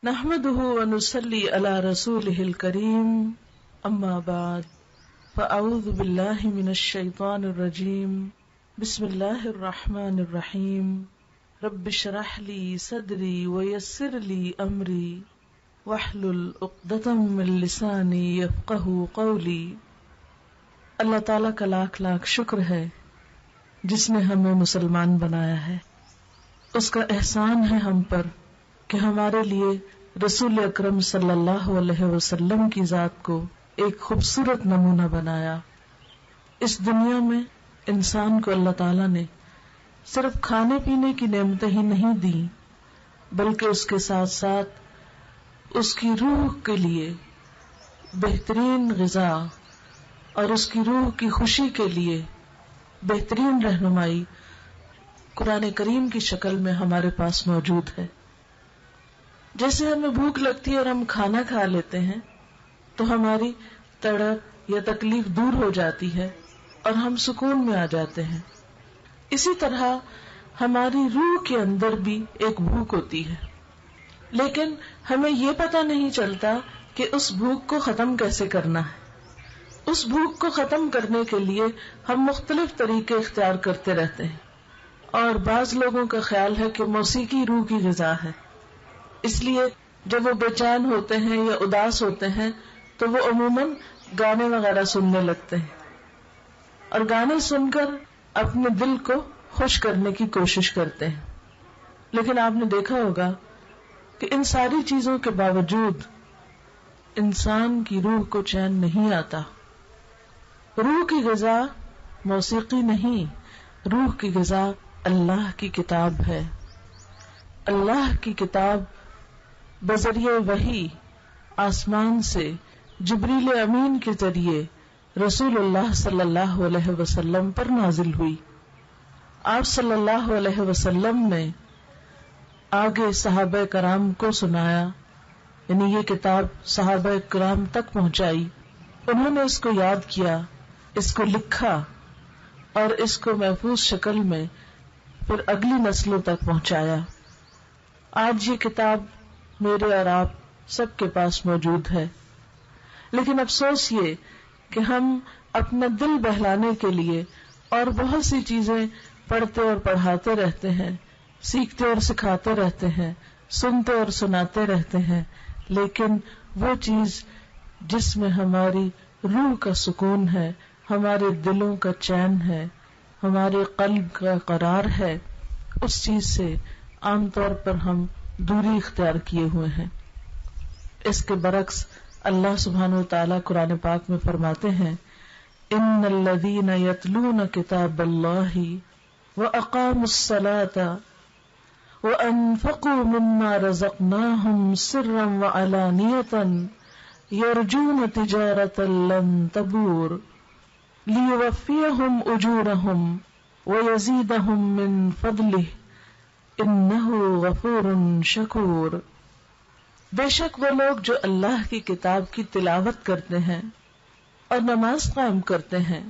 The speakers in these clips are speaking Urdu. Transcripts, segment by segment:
نحمده ونصلي على رسوله الكريم اما بعد فاعوذ بالله من الشيطان الرجيم بسم الله الرحمن الرحيم رب اشرح لي صدري ويسر لي امري واحلل عقدة من لساني يفقهوا قولي۔ اللہ تعالیٰ کا لاکھ لاکھ شکر ہے جس نے ہمیں مسلمان بنایا ہے۔ اس کا احسان ہے ہم پر کہ ہمارے لیے رسول اکرم صلی اللہ علیہ وسلم کی ذات کو ایک خوبصورت نمونہ بنایا۔ اس دنیا میں انسان کو اللہ تعالیٰ نے صرف کھانے پینے کی نعمتیں ہی نہیں دی بلکہ اس کے ساتھ ساتھ اس کی روح کے لیے بہترین غذا اور اس کی روح کی خوشی کے لیے بہترین رہنمائی قرآن کریم کی شکل میں ہمارے پاس موجود ہے۔ جیسے ہمیں بھوک لگتی ہے اور ہم کھانا کھا لیتے ہیں تو ہماری تڑپ یا تکلیف دور ہو جاتی ہے اور ہم سکون میں آ جاتے ہیں، اسی طرح ہماری روح کے اندر بھی ایک بھوک ہوتی ہے، لیکن ہمیں یہ پتہ نہیں چلتا کہ اس بھوک کو ختم کیسے کرنا ہے۔ اس بھوک کو ختم کرنے کے لیے ہم مختلف طریقے اختیار کرتے رہتے ہیں، اور بعض لوگوں کا خیال ہے کہ موسیقی روح کی غذا ہے، اس لیے جب وہ بے چین ہوتے ہیں یا اداس ہوتے ہیں تو وہ عموماً گانے وغیرہ سننے لگتے ہیں اور گانے سن کر اپنے دل کو خوش کرنے کی کوشش کرتے ہیں۔ لیکن آپ نے دیکھا ہوگا کہ ان ساری چیزوں کے باوجود انسان کی روح کو چین نہیں آتا۔ روح کی غذا موسیقی نہیں، روح کی غذا اللہ کی کتاب ہے۔ اللہ کی کتاب بذریعہ وحی آسمان سے جبریل امین کے ذریعے رسول اللہ صلی اللہ علیہ وسلم پر نازل ہوئی۔ آپ صلی اللہ علیہ وسلم نے آگے صحابہ کرام کو سنایا، یعنی یہ کتاب صحابہ کرام تک پہنچائی، انہوں نے اس کو یاد کیا، اس کو لکھا اور اس کو محفوظ شکل میں پھر اگلی نسلوں تک پہنچایا۔ آج یہ کتاب میرے اور آپ سب کے پاس موجود ہے، لیکن افسوس یہ کہ ہم اپنا دل بہلانے کے لیے اور بہت سی چیزیں پڑھتے اور پڑھاتے رہتے ہیں، سیکھتے اور سکھاتے رہتے ہیں، سنتے اور سناتے رہتے ہیں، لیکن وہ چیز جس میں ہماری روح کا سکون ہے، ہمارے دلوں کا چین ہے، ہمارے قلب کا قرار ہے، اس چیز سے عام طور پر ہم دوری اختیار کیے ہوئے ہیں۔ اس کے برعکس اللہ سبحانہ وتعالی قرآن پاک میں فرماتے ہیں، ان الذین یتلون کتاب اللہ واقاموا الصلاة وانفقوا مما رزقناہم سرا وعلانیۃ یرجون تجارة لن تبور لیوفیہم اجورہم ویزیدہم من فضلہ انہ غفور شکور۔ بے شک وہ لوگ جو اللہ کی کتاب کی تلاوت کرتے ہیں اور نماز قائم کرتے ہیں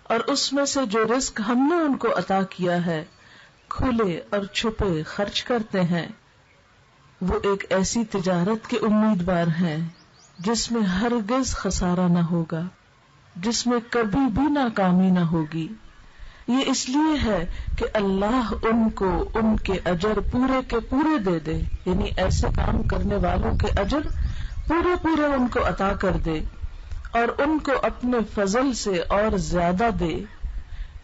اور اس میں سے جو رزق ہم نے ان کو عطا کیا ہے کھلے اور چھپے خرچ کرتے ہیں، وہ ایک ایسی تجارت کے امیدوار ہیں جس میں ہرگز خسارہ نہ ہوگا، جس میں کبھی بھی ناکامی نہ ہوگی۔ یہ اس لیے ہے کہ اللہ ان کو ان کے اجر پورے کے پورے دے دے، یعنی ایسے کام کرنے والوں کے اجر پورے پورے ان کو عطا کر دے اور ان کو اپنے فضل سے اور زیادہ دے۔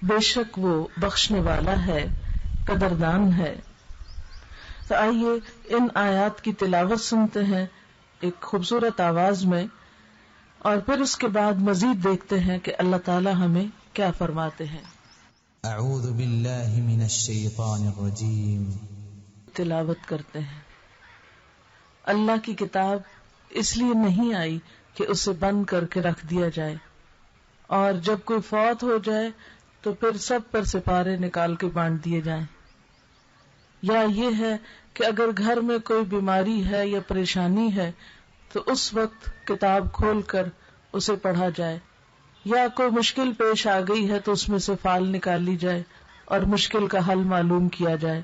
بے شک وہ بخشنے والا ہے، قدردان ہے۔ تو آئیے ان آیات کی تلاوت سنتے ہیں ایک خوبصورت آواز میں، اور پھر اس کے بعد مزید دیکھتے ہیں کہ اللہ تعالی ہمیں کیا فرماتے ہیں۔ اعوذ باللہ من الشیطان الرجیم۔ تلاوت کرتے ہیں۔ اللہ کی کتاب اس لیے نہیں آئی کہ اسے بند کر کے رکھ دیا جائے اور جب کوئی فوت ہو جائے تو پھر سب پر سپارے نکال کے بانٹ دیے جائیں، یا یہ ہے کہ اگر گھر میں کوئی بیماری ہے یا پریشانی ہے تو اس وقت کتاب کھول کر اسے پڑھا جائے، یا کوئی مشکل پیش آ گئی ہے تو اس میں سے فال نکال لی جائے اور مشکل کا حل معلوم کیا جائے۔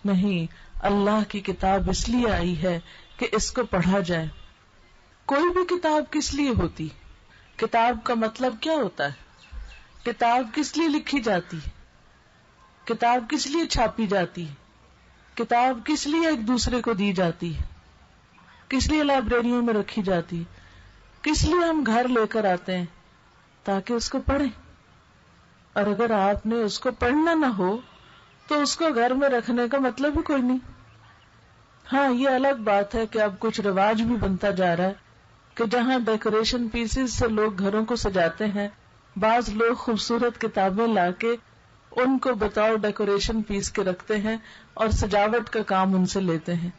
نہیں، اللہ کی کتاب اس لیے آئی ہے کہ اس کو پڑھا جائے. کوئی بھی کتاب کس لیے ہوتی؟ کتاب کا مطلب کیا ہوتا ہے؟ کتاب کس لیے لکھی جاتی؟ کتاب کس لیے چھاپی جاتی؟ کتاب کس لیے ایک دوسرے کو دی جاتی؟ کس لیے لائبریریوں میں رکھی جاتی؟ کس لیے ہم گھر لے کر آتے ہیں؟ تاکہ اس کو پڑھیں. اور اگر آپ نے اس کو پڑھنا نہ ہو تو اس کو گھر میں رکھنے کا مطلب ہی کوئی نہیں. ہاں یہ الگ بات ہے کہ اب کچھ رواج بھی بنتا جا رہا ہے کہ جہاں ڈیکوریشن پیسز سے لوگ گھروں کو سجاتے ہیں، بعض لوگ خوبصورت کتابیں لا کے ان کو بطور ڈیکوریشن پیس کے رکھتے ہیں اور سجاوٹ کا کام ان سے لیتے ہیں.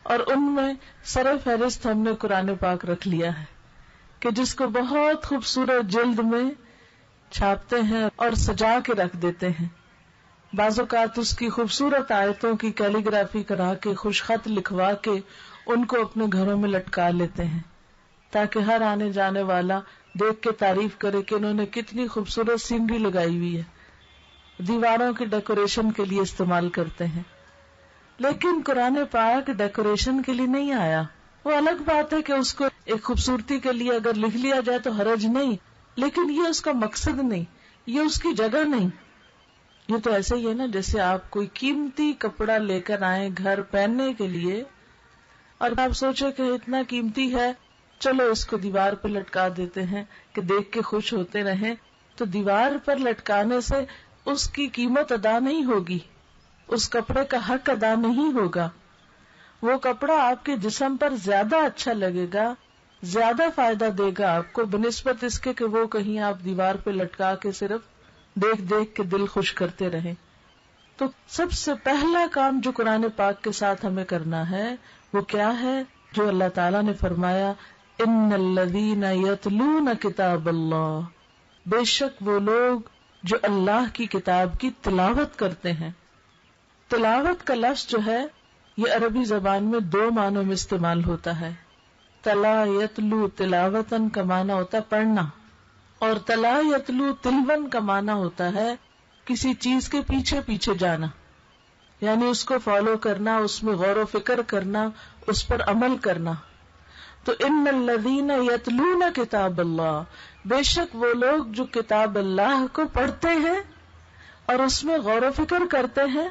اور ان میں سر فہرست ہم نے قرآن پاک رکھ لیا ہے کہ جس کو بہت خوبصورت جلد میں چھاپتے ہیں اور سجا کے رکھ دیتے ہیں. بعض اوقات اس کی خوبصورت آیتوں کی کیلیگرافی کرا کے خوش خط لکھوا کے ان کو اپنے گھروں میں لٹکا لیتے ہیں تاکہ ہر آنے جانے والا دیکھ کے تعریف کرے کہ انہوں نے کتنی خوبصورت سینری لگائی ہوئی ہے. دیواروں کی ڈیکوریشن کے لیے استعمال کرتے ہیں. لیکن قرآن پاک ڈیکوریشن کے لیے نہیں آیا. وہ الگ بات ہے کہ اس کو ایک خوبصورتی کے لیے اگر لکھ لیا جائے تو حرج نہیں، لیکن یہ اس کا مقصد نہیں، یہ اس کی جگہ نہیں. یہ تو ایسے ہی ہے نا جیسے آپ کوئی قیمتی کپڑا لے کر آئیں گھر پہننے کے لیے اور آپ سوچے کہ اتنا قیمتی ہے، چلو اس کو دیوار پہ لٹکا دیتے ہیں کہ دیکھ کے خوش ہوتے رہیں. تو دیوار پر لٹکانے سے اس کی قیمت ادا نہیں ہوگی، اس کپڑے کا حق ادا نہیں ہوگا. وہ کپڑا آپ کے جسم پر زیادہ اچھا لگے گا، زیادہ فائدہ دے گا آپ کو بنسبت اس کے کہ وہ کہیں آپ دیوار پہ لٹکا کے صرف دیکھ دیکھ کے دل خوش کرتے رہیں. تو سب سے پہلا کام جو قرآن پاک کے ساتھ ہمیں کرنا ہے وہ کیا ہے؟ جو اللہ تعالیٰ نے فرمایا ان الذین یتلون کتاب اللہ، بے شک وہ لوگ جو اللہ کی کتاب کی تلاوت کرتے ہیں. تلاوت کا لفظ جو ہے یہ عربی زبان میں دو معنوں میں استعمال ہوتا ہے. تلا یتلو تلاوتن کا معنی ہوتا ہے پڑھنا، اور تلا یتلو تلون کا معنی ہوتا ہے کسی چیز کے پیچھے پیچھے جانا، یعنی اس کو فالو کرنا، اس میں غور و فکر کرنا، اس پر عمل کرنا. تو ان الذین یتلون کتاب اللہ، بے شک وہ لوگ جو کتاب اللہ کو پڑھتے ہیں اور اس میں غور و فکر کرتے ہیں،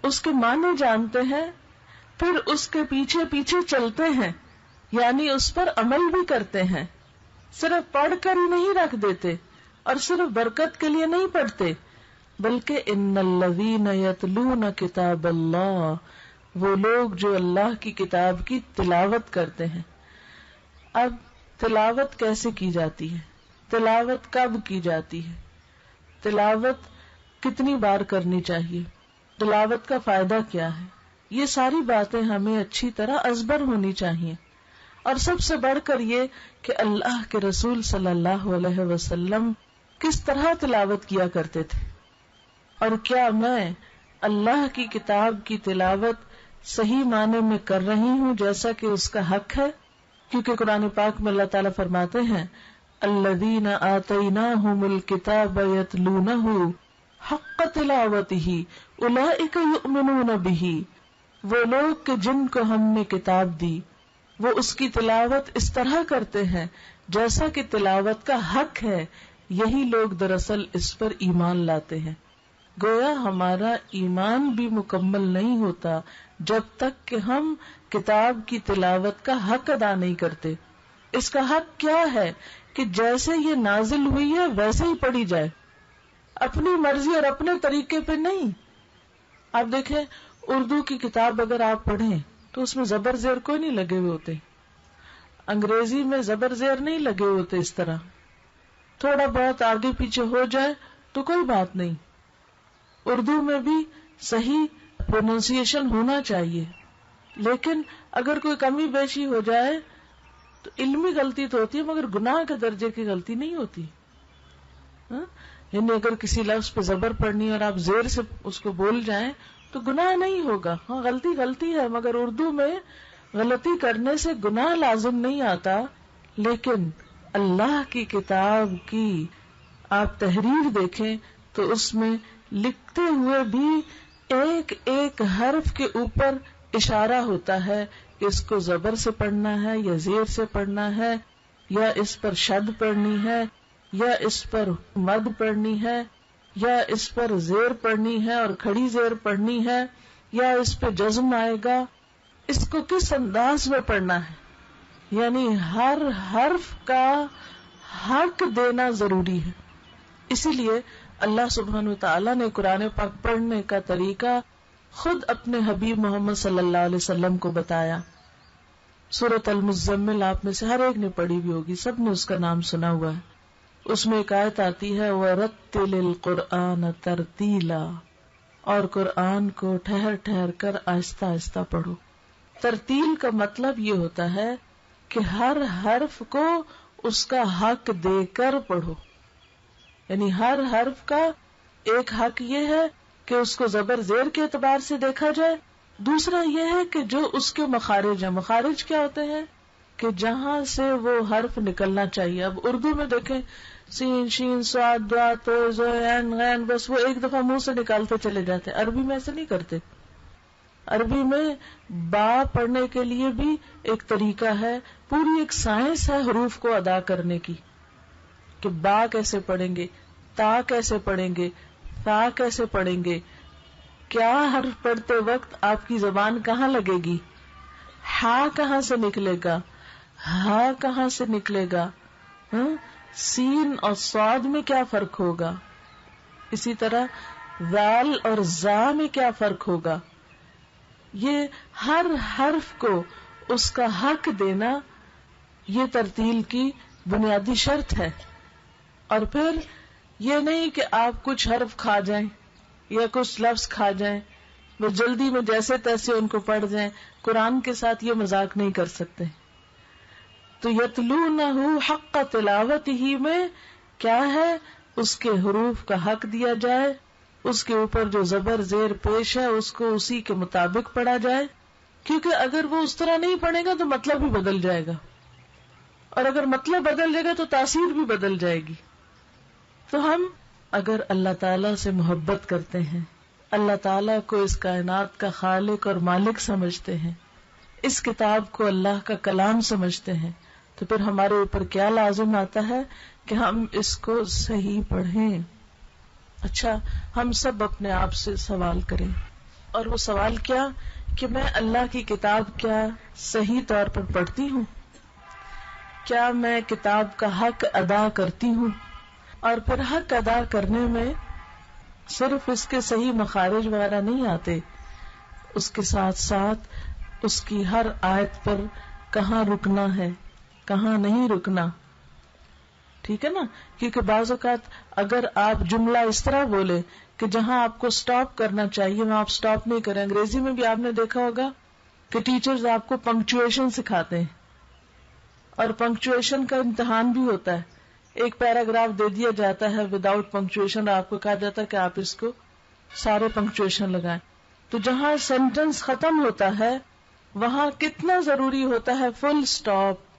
اس کے معنی جانتے ہیں، پھر اس کے پیچھے پیچھے چلتے ہیں، یعنی اس پر عمل بھی کرتے ہیں. صرف پڑھ کر ہی نہیں رکھ دیتے اور صرف برکت کے لیے نہیں پڑھتے، بلکہ ان الذین یتلون کتاب اللہ، وہ لوگ جو اللہ کی کتاب کی تلاوت کرتے ہیں. اب تلاوت کیسے کی جاتی ہے؟ تلاوت کب کی جاتی ہے؟ تلاوت کتنی بار کرنی چاہیے؟ تلاوت کا فائدہ کیا ہے؟ یہ ساری باتیں ہمیں اچھی طرح ازبر ہونی چاہیے. اور سب سے بڑھ کر یہ کہ اللہ کے رسول صلی اللہ علیہ وسلم کس طرح تلاوت کیا کرتے تھے. اور کیا میں اللہ کی کتاب کی تلاوت صحیح معنی میں کر رہی ہوں جیسا کہ اس کا حق ہے؟ کیونکہ قرآن پاک میں اللہ تعالیٰ فرماتے ہیں الذین آتیناہم الکتاب یتلونہ حق تلاوتہ اولئک یؤمنون بہ، وہ لوگ کہ جن کو ہم نے کتاب دی وہ اس کی تلاوت اس طرح کرتے ہیں جیسا کہ تلاوت کا حق ہے، یہی لوگ دراصل اس پر ایمان لاتے ہیں. گویا ہمارا ایمان بھی مکمل نہیں ہوتا جب تک کہ ہم کتاب کی تلاوت کا حق ادا نہیں کرتے. اس کا حق کیا ہے کہ جیسے یہ نازل ہوئی ہے ویسے ہی پڑھی جائے، اپنی مرضی اور اپنے طریقے پہ نہیں. آپ دیکھیں اردو کی کتاب اگر آپ پڑھیں تو اس میں زبر زیر کوئی نہیں لگے ہوئے ہوتے، انگریزی میں زبر زیر نہیں لگے ہوتے. اس طرح تھوڑا بہت آگے پیچھے ہو جائے تو کوئی بات نہیں. اردو میں بھی صحیح پروننسیشن ہونا چاہیے، لیکن اگر کوئی کمی بیشی ہو جائے تو علمی غلطی تو ہوتی ہے مگر گناہ کے درجے کی غلطی نہیں ہوتی. یعنی اگر کسی لفظ پہ زبر پڑنی اور آپ زیر سے اس کو بول جائیں تو گناہ نہیں ہوگا. ہاں غلطی ہے، مگر اردو میں غلطی کرنے سے گناہ لازم نہیں آتا. لیکن اللہ کی کتاب کی آپ تحریر دیکھیں تو اس میں لکھتے ہوئے بھی ایک ایک حرف کے اوپر اشارہ ہوتا ہے کہ اس کو زبر سے پڑھنا ہے یا زیر سے پڑھنا ہے، یا اس پر شد پڑھنی ہے، یا اس پر مد پڑھنی ہے، یا اس پر زیر پڑھنی ہے اور کھڑی زیر پڑھنی ہے، یا اس پہ جزم آئے گا، اس کو کس انداز میں پڑھنا ہے. یعنی ہر حرف کا حق دینا ضروری ہے. اسی لیے اللہ سبحانہ وتعالی نے قرآن پاک پڑھنے کا طریقہ خود اپنے حبیب محمد صلی اللہ علیہ وسلم کو بتایا. سورۃ المزمل آپ میں سے ہر ایک نے پڑھی بھی ہوگی، سب نے اس کا نام سنا ہوا ہے. اس میں ایک آیت آتی ہے وَرَتِّلِ الْقُرْآنَ تَرْتِيلًا، اور قرآن کو ٹھہر ٹھہر کر آہستہ آہستہ پڑھو. ترتیل کا مطلب یہ ہوتا ہے کہ ہر حرف کو اس کا حق دے کر پڑھو. یعنی ہر حرف کا ایک حق یہ ہے کہ اس کو زبر زیر کے اعتبار سے دیکھا جائے. دوسرا یہ ہے کہ جو اس کے مخارج ہیں، مخارج کیا ہوتے ہیں کہ جہاں سے وہ حرف نکلنا چاہیے. اب اردو میں دیکھیں سین شین صاد ضاد تو ز عین غین، بس وہ ایک دفعہ منہ سے نکالتے چلے جاتے ہیں. عربی میں ایسے نہیں کرتے. عربی میں با پڑھنے کے لیے بھی ایک طریقہ ہے، پوری ایک سائنس ہے حروف کو ادا کرنے کی، کہ با کیسے پڑھیں گے، تا کیسے پڑھیں گے، تا کیسے پڑھیں گے، کیا حرف پڑھتے وقت آپ کی زبان کہاں لگے گی، ہا کہاں سے نکلے گا، ہا کہاں سے نکلے گا، سین اور صاد میں کیا فرق ہوگا، اسی طرح ذال اور زا میں کیا فرق ہوگا. یہ ہر حرف کو اس کا حق دینا یہ ترتیل کی بنیادی شرط ہے. اور پھر یہ نہیں کہ آپ کچھ حرف کھا جائیں یا کچھ لفظ کھا جائیں، وہ جلدی میں جیسے تیسے ان کو پڑھ جائیں. قرآن کے ساتھ یہ مذاق نہیں کر سکتے. تو یتلونہ حق تلاوتہ میں کیا ہے، اس کے حروف کا حق دیا جائے، اس کے اوپر جو زبر زیر پیش ہے اس کو اسی کے مطابق پڑھا جائے. کیونکہ اگر وہ اس طرح نہیں پڑھے گا تو مطلب بھی بدل جائے گا، اور اگر مطلب بدل جائے گا تو تاثیر بھی بدل جائے گی. تو ہم اگر اللہ تعالی سے محبت کرتے ہیں، اللہ تعالیٰ کو اس کائنات کا خالق اور مالک سمجھتے ہیں، اس کتاب کو اللہ کا کلام سمجھتے ہیں، تو پھر ہمارے اوپر کیا لازم آتا ہے کہ ہم اس کو صحیح پڑھیں. اچھا، ہم سب اپنے آپ سے سوال کریں، اور وہ سوال کیا کہ میں اللہ کی کتاب کیا صحیح طور پر پڑھتی ہوں، کیا میں کتاب کا حق ادا کرتی ہوں. اور پھر حق ادا کرنے میں صرف اس کے صحیح مخارج وغیرہ نہیں آتے، اس کے ساتھ ساتھ اس کی ہر آیت پر کہاں رکنا ہے، کہاں نہیں رکنا. ٹھیک ہے نا؟ کیونکہ بعض اوقات اگر آپ جملہ اس طرح بولے کہ جہاں آپ کو سٹاپ کرنا چاہیے وہاں آپ سٹاپ نہیں کریں. انگریزی میں بھی آپ نے دیکھا ہوگا کہ ٹیچرز آپ کو پنکچویشن سکھاتے ہیں، اور پنکچویشن کا امتحان بھی ہوتا ہے. ایک پیراگراف دے دیا جاتا ہے وداؤٹ پنکچویشن، آپ کو کہا جاتا ہے کہ آپ اس کو سارے پنکچویشن لگائیں. تو جہاں سینٹنس ختم ہوتا ہے وہاں کتنا ضروری ہوتا ہے فل سٹاپ.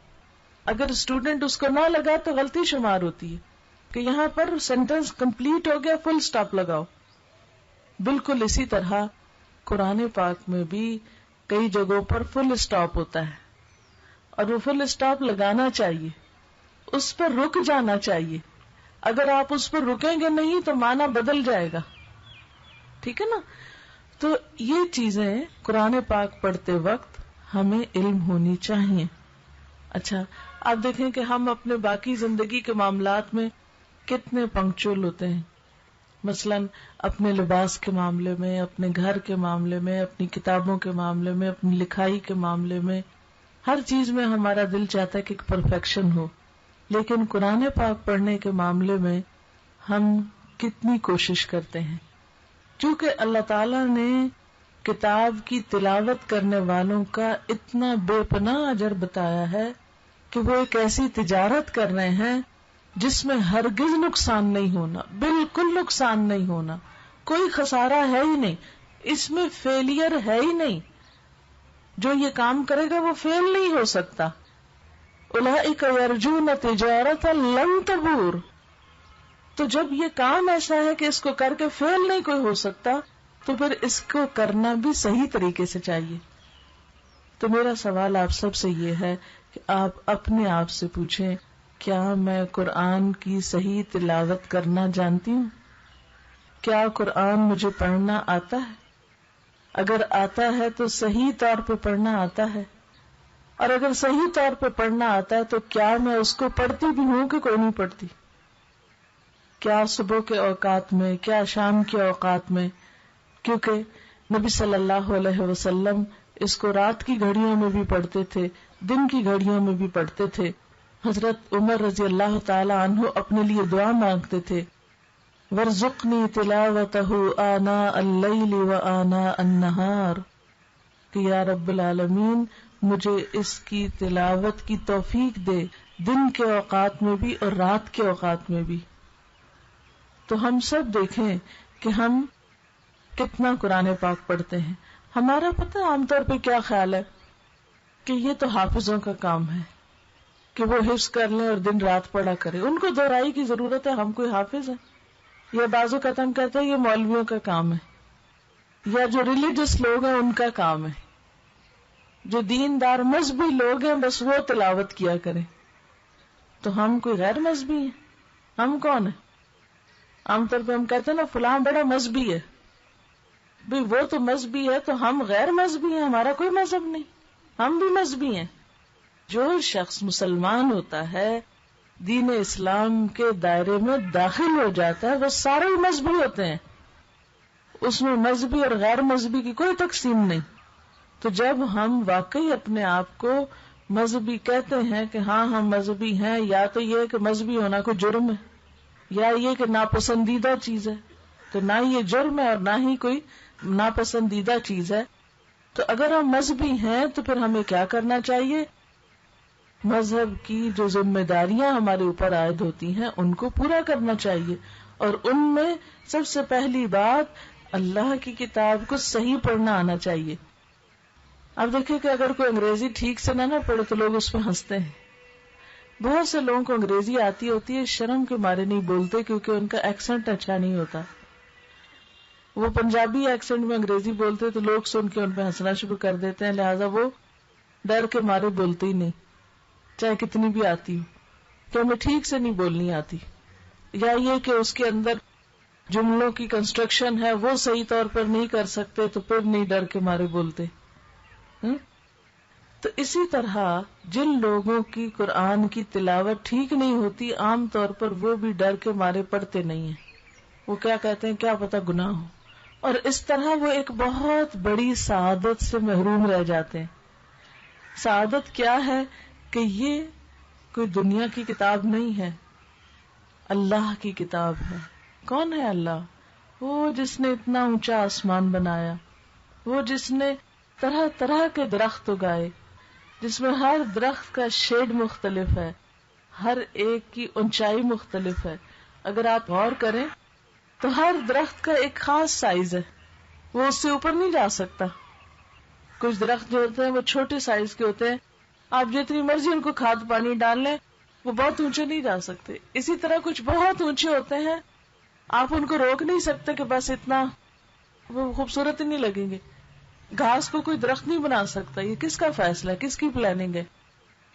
اگر اسٹوڈنٹ اس کو نہ لگا تو غلطی شمار ہوتی ہے کہ یہاں پر سینٹنس کمپلیٹ ہو گیا، فل سٹاپ لگاؤ. بالکل اسی طرح قرآن پاک میں بھی کئی جگہوں پر فل سٹاپ ہوتا ہے، اور وہ فل سٹاپ لگانا چاہیے، اس پر رک جانا چاہیے. اگر آپ اس پر رکیں گے نہیں تو معنی بدل جائے گا. ٹھیک ہے نا؟ تو یہ چیزیں قرآن پاک پڑھتے وقت ہمیں علم ہونی چاہیے. اچھا، آپ دیکھیں کہ ہم اپنے باقی زندگی کے معاملات میں کتنے پنکچوئل ہوتے ہیں. مثلا اپنے لباس کے معاملے میں، اپنے گھر کے معاملے میں، اپنی کتابوں کے معاملے میں، اپنی لکھائی کے معاملے میں، ہر چیز میں ہمارا دل چاہتا ہے کہ پرفیکشن ہو. لیکن قرآن پاک پڑھنے کے معاملے میں ہم کتنی کوشش کرتے ہیں. چونکہ اللہ تعالیٰ نے کتاب کی تلاوت کرنے والوں کا اتنا بے پناہ اجر بتایا ہے کہ وہ ایک ایسی تجارت کر رہے ہیں جس میں ہرگز نقصان نہیں ہونا، بالکل نقصان نہیں ہونا، کوئی خسارہ ہے ہی نہیں، اس میں فیلئر ہے ہی نہیں. جو یہ کام کرے گا وہ فیل نہیں ہو سکتا. اولئک یرجون تجارتا لن تبور. تو جب یہ کام ایسا ہے کہ اس کو کر کے فیل نہیں کوئی ہو سکتا، تو پھر اس کو کرنا بھی صحیح طریقے سے چاہیے. تو میرا سوال آپ سب سے یہ ہے کہ آپ اپنے آپ سے پوچھیں، کیا میں قرآن کی صحیح تلاوت کرنا جانتی ہوں؟ کیا قرآن مجھے پڑھنا آتا ہے؟ اگر آتا ہے تو صحیح طور پہ پڑھنا آتا ہے، اور اگر صحیح طور پہ پڑھنا آتا ہے تو کیا میں اس کو پڑھتی بھی ہوں کہ کوئی نہیں پڑھتی؟ کیا صبح کے اوقات میں، کیا شام کے اوقات میں؟ کیونکہ نبی صلی اللہ علیہ وسلم اس کو رات کی گھڑیوں میں بھی پڑھتے تھے، دن کی گھڑیوں میں بھی پڑھتے تھے. حضرت عمر رضی اللہ تعالی عنہ اپنے لیے دعا مانگتے تھے، وَارْزُقْنِي تِلَاوَتَهُ آنَاءَ اللَّيْلِ وَآنَاءَ النَّهَارِ، کہ یا رب العالمین مجھے اس کی تلاوت کی توفیق دے، دن کے اوقات میں بھی اور رات کے اوقات میں بھی. تو ہم سب دیکھیں کہ ہم کتنا قرآن پاک پڑھتے ہیں. ہمارا پتہ عام طور پہ کیا خیال ہے کہ یہ تو حافظوں کا کام ہے کہ وہ حفظ کر لیں اور دن رات پڑھا کرے، ان کو دہرائی کی ضرورت ہے، ہم کوئی حافظ ہیں؟ یا بعض اوقات ہم کہتے ہیں یہ مولویوں کا کام ہے، یا جو ریلیجس لوگ ہیں ان کا کام ہے، جو دیندار مذہبی لوگ ہیں بس وہ تلاوت کیا کریں. تو ہم کوئی غیر مذہبی ہیں؟ ہم کون ہیں؟ عام طور پہ ہم کہتے ہیں نا فلاں بڑا مذہبی ہے. بھئی وہ تو مذہبی ہے تو ہم غیر مذہبی ہیں، ہمارا کوئی مذہب نہیں، ہم بھی مذہبی ہیں. جو شخص مسلمان ہوتا ہے، دین اسلام کے دائرے میں داخل ہو جاتا ہے، وہ سارے مذہبی ہوتے ہیں، اس میں مذہبی اور غیر مذہبی کی کوئی تقسیم نہیں. تو جب ہم واقعی اپنے آپ کو مذہبی کہتے ہیں کہ ہاں ہم مذہبی ہیں، یا تو یہ کہ مذہبی ہونا کوئی جرم ہے، یا یہ کہ ناپسندیدہ چیز ہے، تو نہ یہ جرم ہے اور نہ ہی کوئی ناپسندیدہ چیز ہے. تو اگر ہم مذہبی ہیں تو پھر ہمیں کیا کرنا چاہیے؟ مذہب کی جو ذمہ داریاں ہمارے اوپر عائد ہوتی ہیں ان کو پورا کرنا چاہیے، اور ان میں سب سے پہلی بات اللہ کی کتاب کو صحیح پڑھنا آنا چاہیے. اب دیکھیں کہ اگر کوئی انگریزی ٹھیک سے نہ پڑھے تو لوگ اس پہ ہنستے ہیں. بہت سے لوگوں کو انگریزی آتی ہوتی ہے، شرم کے مارے نہیں بولتے کیونکہ ان کا ایکسنٹ اچھا نہیں ہوتا. وہ پنجابی ایکسنٹ میں انگریزی بولتے تو لوگ سن کے ان پہ ہنسنا شروع کر دیتے ہیں، لہٰذا وہ ڈر کے مارے بولتے ہی نہیں، چاہے کتنی بھی آتی ہو، کہ ہمیں ٹھیک سے نہیں بولنی آتی، یا یہ کہ اس کے اندر جملوں کی کنسٹرکشن ہے وہ صحیح طور پر نہیں کر سکتے تو پھر نہیں ڈر کے مارے بولتے. تو اسی طرح جن لوگوں کی قرآن کی تلاوت ٹھیک نہیں ہوتی، عام طور پر وہ بھی ڈر کے مارے پڑھتے نہیں ہیں. وہ کیا کہتے ہیں، کیا پتہ گناہ ہو، اور اس طرح وہ ایک بہت بڑی سعادت سے محروم رہ جاتے ہیں. سعادت کیا ہے کہ یہ کوئی دنیا کی کتاب نہیں ہے، اللہ کی کتاب ہے. کون ہے اللہ؟ وہ جس نے اتنا اونچا آسمان بنایا، وہ جس نے طرح طرح کے درخت اگائے، جس میں ہر درخت کا شیڈ مختلف ہے، ہر ایک کی اونچائی مختلف ہے. اگر آپ غور کریں تو ہر درخت کا ایک خاص سائز ہے، وہ اس سے اوپر نہیں جا سکتا. کچھ درخت جو ہوتے ہیں وہ چھوٹے سائز کے ہوتے ہیں، آپ جتنی مرضی ان کو کھاد پانی ڈال لیں وہ بہت اونچے نہیں جا سکتے. اسی طرح کچھ بہت اونچے ہوتے ہیں، آپ ان کو روک نہیں سکتے کہ بس اتنا، وہ خوبصورت ہی نہیں لگیں گے. گھاس کو کوئی درخت نہیں بنا سکتا، یہ کس کا فیصلہ ہے، کس کی پلاننگ ہے؟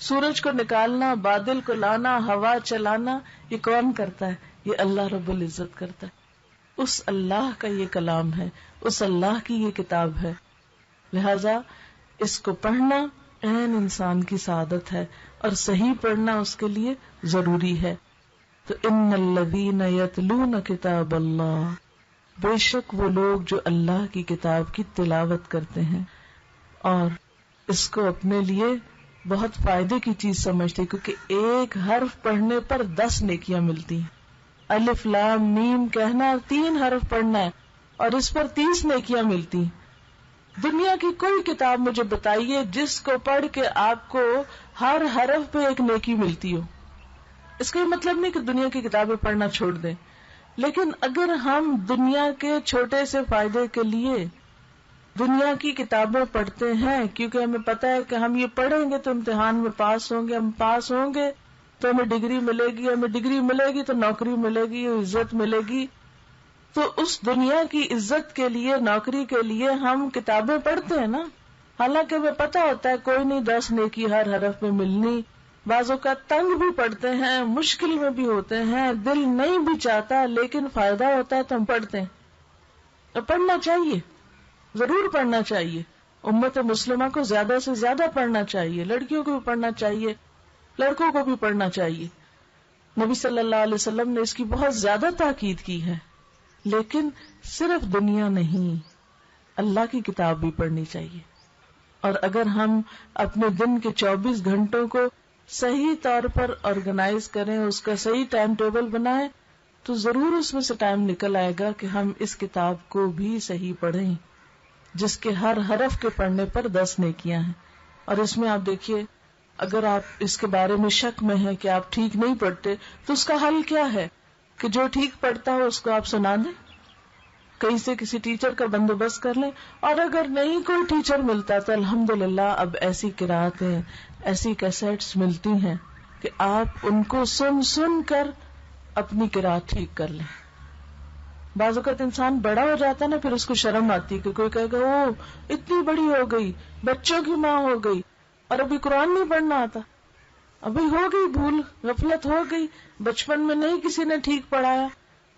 سورج کو نکالنا، بادل کو لانا، ہوا چلانا، یہ کون کرتا ہے؟ یہ اللہ رب العزت کرتا ہے. اس اللہ کا یہ کلام ہے، اس اللہ کی یہ کتاب ہے. لہذا اس کو پڑھنا عین انسان کی سعادت ہے، اور صحیح پڑھنا اس کے لیے ضروری ہے. تو ان الذین یتلون کتاب اللہ، بے شک وہ لوگ جو اللہ کی کتاب کی تلاوت کرتے ہیں اور اس کو اپنے لیے بہت فائدے کی چیز سمجھتے، کیونکہ ایک حرف پڑھنے پر 10 نیکیاں ملتی ہیں. الف لام میم کہنا، 3 حرف پڑھنا ہے اور اس پر 30 نیکیاں ملتی ہیں. دنیا کی کوئی کتاب مجھے بتائیے جس کو پڑھ کے آپ کو ہر حرف پہ ایک نیکی ملتی ہو. اس کا یہ مطلب نہیں کہ دنیا کی کتابیں پڑھنا چھوڑ دیں، لیکن اگر ہم دنیا کے چھوٹے سے فائدے کے لیے دنیا کی کتابیں پڑھتے ہیں، کیونکہ ہمیں پتہ ہے کہ ہم یہ پڑھیں گے تو امتحان میں پاس ہوں گے، ہم پاس ہوں گے تو ہمیں ڈگری ملے گی، ہمیں ڈگری ملے گی تو نوکری ملے گی، عزت ملے گی، تو اس دنیا کی عزت کے لیے، نوکری کے لیے ہم کتابیں پڑھتے ہیں نا، حالانکہ ہمیں پتہ ہوتا ہے کوئی نہیں 10 نیکی ہر حرف میں ملنی، بعض اوقات تنگ بھی پڑھتے ہیں، مشکل میں بھی ہوتے ہیں، دل نہیں بھی چاہتا لیکن فائدہ ہوتا ہے تو ہم پڑھتے ہیں. تو پڑھنا چاہیے، ضرور پڑھنا چاہیے. امت مسلمہ کو زیادہ سے زیادہ پڑھنا چاہیے، لڑکیوں کو بھی پڑھنا چاہیے، لڑکوں کو بھی پڑھنا چاہیے. نبی صلی اللہ علیہ وسلم نے اس کی بہت زیادہ تاکید کی ہے. لیکن صرف دنیا نہیں، اللہ کی کتاب بھی پڑھنی چاہیے. اور اگر ہم اپنے دن کے 24 گھنٹوں کو صحیح طور پر آرگنائز کریں، اس کا صحیح ٹائم ٹیبل بنائیں، تو ضرور اس میں سے ٹائم نکل آئے گا کہ ہم اس کتاب کو بھی صحیح پڑھیں، جس کے ہر حرف کے پڑھنے پر 10 نیکیاں ہیں. اور اس میں آپ دیکھیے، اگر آپ اس کے بارے میں شک میں ہیں کہ آپ ٹھیک نہیں پڑھتے تو اس کا حل کیا ہے کہ جو ٹھیک پڑھتا ہو اس کو آپ سنا دیں، کہیں سے کسی ٹیچر کا بندوبست کر لیں. اور اگر نہیں کوئی ٹیچر ملتا تو الحمدللہ اب ایسی قراتیں، ایسی کیسٹس ملتی ہیں کہ آپ ان کو سن سن کر اپنی قرات ٹھیک کر لیں. بعض اوقات انسان بڑا ہو جاتا ہے نا، پھر اس کو شرم آتی ہے کہ کوئی کہے گا او اتنی بڑی ہو گئی، بچوں کی ماں ہو گئی اور ابھی قرآن نہیں پڑھنا آتا. ابھی ہو گئی بھول، غفلت ہو گئی، بچپن میں نہیں کسی نے ٹھیک پڑھایا،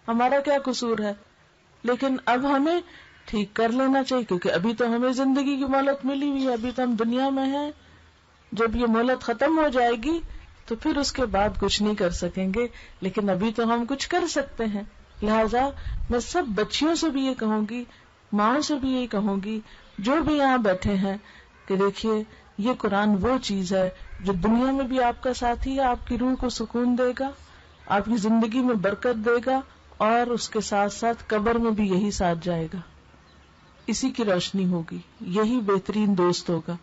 ہمارا کیا قصور ہے. لیکن اب ہمیں ٹھیک کر لینا چاہیے، کیونکہ ابھی تو ہمیں زندگی کی مہلت ملی ہوئی ہے، ابھی تو ہم دنیا میں ہیں. جب یہ مہلت ختم ہو جائے گی تو پھر اس کے بعد کچھ نہیں کر سکیں گے، لیکن ابھی تو ہم کچھ کر سکتے ہیں. لہذا میں سب بچیوں سے بھی یہ کہوں گی، ماں سے بھی یہ کہوں گی، جو بھی یہاں بیٹھے ہیں، کہ دیکھیے یہ قرآن وہ چیز ہے جو دنیا میں بھی آپ کا ساتھی ہے، آپ کی روح کو سکون دے گا، آپ کی زندگی میں برکت دے گا، اور اس کے ساتھ ساتھ قبر میں بھی یہی ساتھ جائے گا، اسی کی روشنی ہوگی، یہی بہترین دوست ہوگا.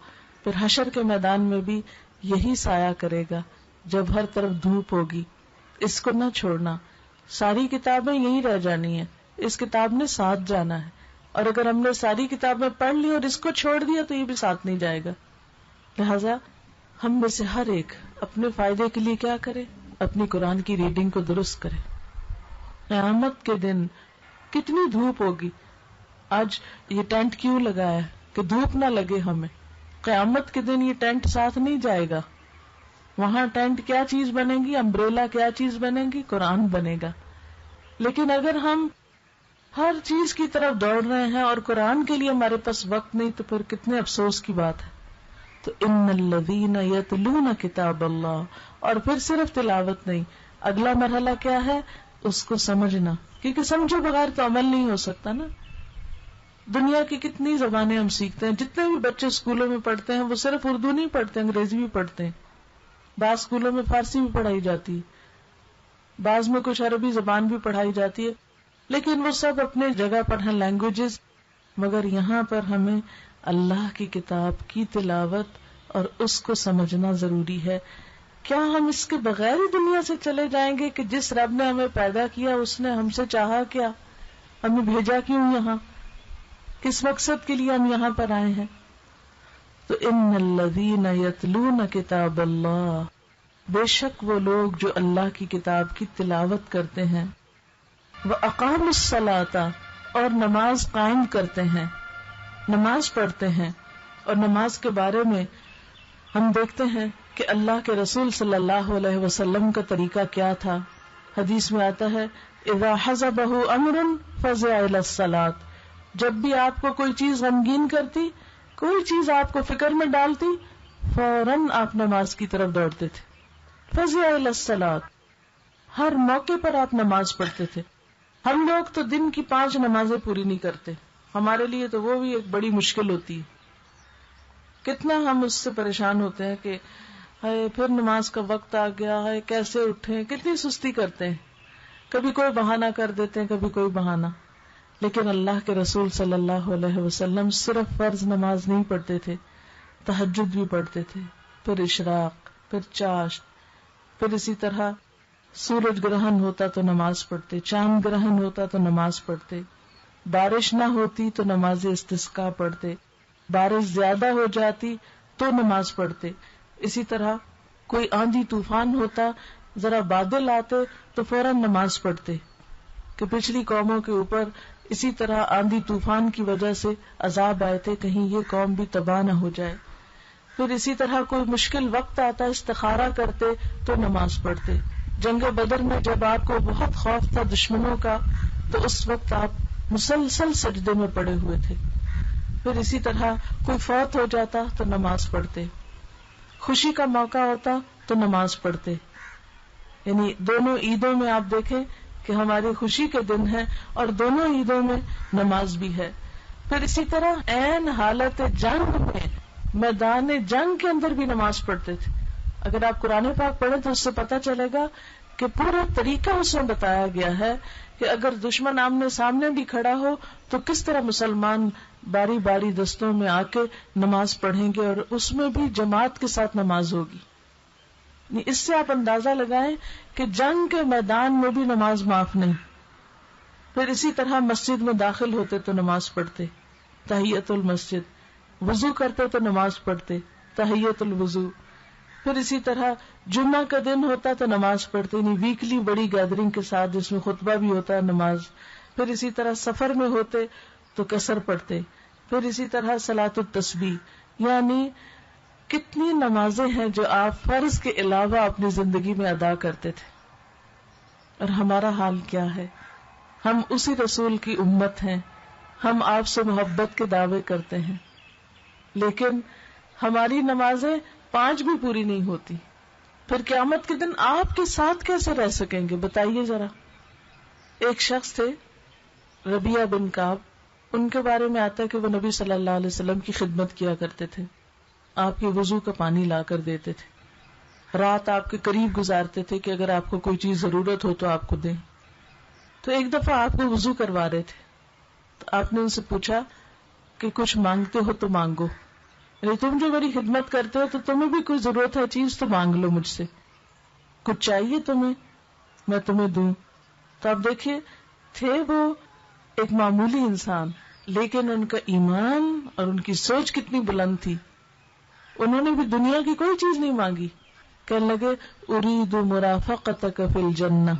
پھر حشر کے میدان میں بھی یہی سایہ کرے گا جب ہر طرف دھوپ ہوگی. اس کو نہ چھوڑنا، ساری کتابیں یہی رہ جانی ہیں، اس کتاب نے ساتھ جانا ہے. اور اگر ہم نے ساری کتابیں پڑھ لی اور اس کو چھوڑ دیا تو یہ بھی ساتھ نہیں جائے گا. لہذا ہم میں سے ہر ایک اپنے فائدے کے لیے کیا کرے، اپنی قرآن کی ریڈنگ کو درست کرے. قیامت کے دن کتنی دھوپ ہوگی. آج یہ ٹینٹ کیوں لگایا ہے کہ دھوپ نہ لگے ہمیں. قیامت کے دن یہ ٹینٹ ساتھ نہیں جائے گا. وہاں ٹینٹ کیا چیز بنے گی، امبریلا کیا چیز بنے گی، قرآن بنے گا. لیکن اگر ہم ہر چیز کی طرف دوڑ رہے ہیں اور قرآن کے لیے ہمارے پاس وقت نہیں تو پھر کتنے افسوس کی بات ہے. تو ان الذین یتلون کتاب اللہ، اور پھر صرف تلاوت نہیں، اگلا مرحلہ کیا ہے، اس کو سمجھنا، کیونکہ سمجھے بغیر تو عمل نہیں ہو سکتا نا. دنیا کی کتنی زبانیں ہم سیکھتے ہیں، جتنے بھی بچے اسکولوں میں پڑھتے ہیں وہ صرف اردو نہیں پڑھتے، انگریزی بھی پڑھتے ہیں. بعض اسکولوں میں فارسی بھی پڑھائی جاتی ہے، بعض میں کچھ عربی زبان بھی پڑھائی جاتی ہے، لیکن وہ سب اپنے جگہ پر ہیں لینگویجز. مگر یہاں پر ہمیں اللہ کی کتاب کی تلاوت اور اس کو سمجھنا ضروری ہے. کیا ہم اس کے بغیر ہی دنیا سے چلے جائیں گے کہ جس رب نے ہمیں پیدا کیا اس نے ہم سے چاہا کیا، ہمیں بھیجا کیوں یہاں، کس مقصد کے لیے ہم یہاں پر آئے ہیں. تو ان الذین یتلون کتاب اللہ، بے شک وہ لوگ جو اللہ کی کتاب کی تلاوت کرتے ہیں، وَأَقَامُوا الصَّلَاةَ، اور نماز قائم کرتے ہیں، نماز پڑھتے ہیں. اور نماز کے بارے میں ہم دیکھتے ہیں کہ اللہ کے رسول صلی اللہ علیہ وسلم کا طریقہ کیا تھا. حدیث میں آتا ہے اذا حزبہ امر فزع الی الصلاۃ، جب بھی آپ کو کوئی چیز غمگین کرتی، کوئی چیز آپ کو فکر میں ڈالتی، فوراً آپ نماز کی طرف دوڑتے تھے. فزع الی الصلاۃ، ہر موقع پر آپ نماز پڑھتے تھے. ہم لوگ تو دن کی 5 نمازیں پوری نہیں کرتے، ہمارے لیے تو وہ بھی ایک بڑی مشکل ہوتی ہے. کتنا ہم اس سے پریشان ہوتے ہیں کہ ہائے پھر نماز کا وقت آ گیا ہے، کیسے اٹھیں، کتنی سستی کرتے ہیں. کبھی کوئی بہانہ کر دیتے ہیں، کبھی کوئی بہانہ. لیکن اللہ کے رسول صلی اللہ علیہ وسلم صرف فرض نماز نہیں پڑھتے تھے، تہجد بھی پڑھتے تھے، پھر اشراق، پھر چاشت، پھر اسی طرح سورج گرہن ہوتا تو نماز پڑھتے، چاند گرہن ہوتا تو نماز پڑھتے، بارش نہ ہوتی تو نماز استسقاء پڑھتے، بارش زیادہ ہو جاتی تو نماز پڑھتے. اسی طرح کوئی آندھی طوفان ہوتا، ذرا بادل آتے تو فوراً نماز پڑھتے. کہ پچھلی قوموں کے اوپر اسی طرح آندھی طوفان کی وجہ سے عذاب آئے تھے، کہیں یہ قوم بھی تباہ نہ ہو جائے. پھر اسی طرح کوئی مشکل وقت آتا، استخارہ کرتے تو نماز پڑھتے. جنگ بدر میں جب آپ کو بہت خوف تھا دشمنوں کا تو اس وقت آپ مسلسل سجدے میں پڑے ہوئے تھے. پھر اسی طرح کوئی فوت ہو جاتا تو نماز پڑھتے، خوشی کا موقع ہوتا تو نماز پڑھتے. یعنی دونوں عیدوں میں آپ دیکھیں کہ ہماری خوشی کے دن ہیں اور دونوں عیدوں میں نماز بھی ہے. پھر اسی طرح عین حالت جنگ میں میدان جنگ کے اندر بھی نماز پڑھتے تھے. اگر آپ قرآن پاک پڑھیں تو اس سے پتہ چلے گا کہ پورا طریقہ اس میں بتایا گیا ہے کہ اگر دشمن آمنے سامنے بھی کھڑا ہو تو کس طرح مسلمان باری باری دستوں میں آ کے نماز پڑھیں گے، اور اس میں بھی جماعت کے ساتھ نماز ہوگی. اس سے آپ اندازہ لگائیں کہ جنگ کے میدان میں بھی نماز معاف نہیں. پھر اسی طرح مسجد میں داخل ہوتے تو نماز پڑھتے، تحیۃ المسجد، وضو کرتے تو نماز پڑھتے، تحیۃ الوضو. پھر اسی طرح جمعہ کا دن ہوتا تو نماز پڑھتے، یعنی ویکلی بڑی گیدرنگ کے ساتھ جس میں خطبہ بھی ہوتا ہے نماز. پھر اسی طرح سفر میں ہوتے تو قصر پڑھتے. پھر اسی طرح صلاۃ التسبیح. یعنی کتنی نمازیں ہیں جو آپ فرض کے علاوہ اپنی زندگی میں ادا کرتے تھے. اور ہمارا حال کیا ہے؟ ہم اسی رسول کی امت ہیں، ہم آپ سے محبت کے دعوے کرتے ہیں، لیکن ہماری نمازیں 5 بھی پوری نہیں ہوتی. پھر قیامت کے دن آپ کے ساتھ کیسے رہ سکیں گے بتائیے ذرا. ایک شخص تھے ربیعہ بن کعب، ان کے بارے میں آتا ہے کہ وہ نبی صلی اللہ علیہ وسلم کی خدمت کیا کرتے تھے، آپ کے وضو کا پانی لا کر دیتے تھے، رات آپ کے قریب گزارتے تھے کہ اگر آپ کو کوئی چیز ضرورت ہو تو آپ کو دیں. تو ایک دفعہ آپ کو وضو کروا رہے تھے تو آپ نے ان سے پوچھا کہ کچھ مانگتے ہو تو مانگو، یعنی تم جو میری خدمت کرتے ہو تو تمہیں بھی کوئی ضرورت ہے چیز تو مانگ لو مجھ سے، کچھ چاہیے تمہیں میں تمہیں دوں. تو آپ دیکھیے تھے وہ ایک معمولی انسان، لیکن ان کا ایمان اور ان کی سوچ کتنی بلند تھی. انہوں نے بھی دنیا کی کوئی چیز نہیں مانگی، کہنے لگے ارید مرافقتک فی الجنہ،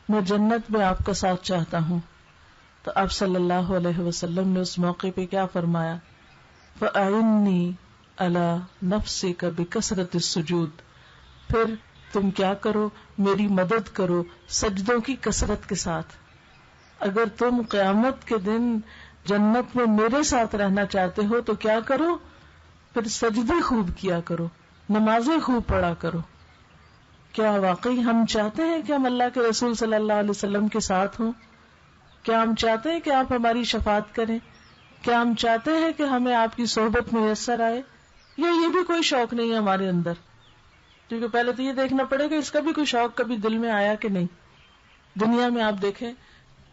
میں جنت میں آپ کا ساتھ چاہتا ہوں. تو آپ صلی اللہ علیہ وسلم نے اس موقع پہ کیا فرمایا؟ فَأَعِنِّي عَلَى نَفْسِكَ بِكَثْرَةِ السُّجُودِ، پھر تم کیا کرو، میری مدد کرو سجدوں کی کثرت کے ساتھ. اگر تم قیامت کے دن جنت میں میرے ساتھ رہنا چاہتے ہو تو کیا کرو؟ پھر سجدے خوب کیا کرو، نمازیں خوب پڑھا کرو. کیا واقعی ہم چاہتے ہیں کہ ہم اللہ کے رسول صلی اللہ علیہ وسلم کے ساتھ ہوں؟ کیا ہم چاہتے ہیں کہ آپ ہماری شفاعت کریں؟ کیا ہم چاہتے ہیں کہ ہمیں آپ کی صحبت میسر آئے؟ یا یہ بھی کوئی شوق نہیں ہے ہمارے اندر؟ کیونکہ پہلے تو یہ دیکھنا پڑے گا اس کا بھی کوئی شوق کبھی دل میں آیا کہ نہیں. دنیا میں آپ دیکھیں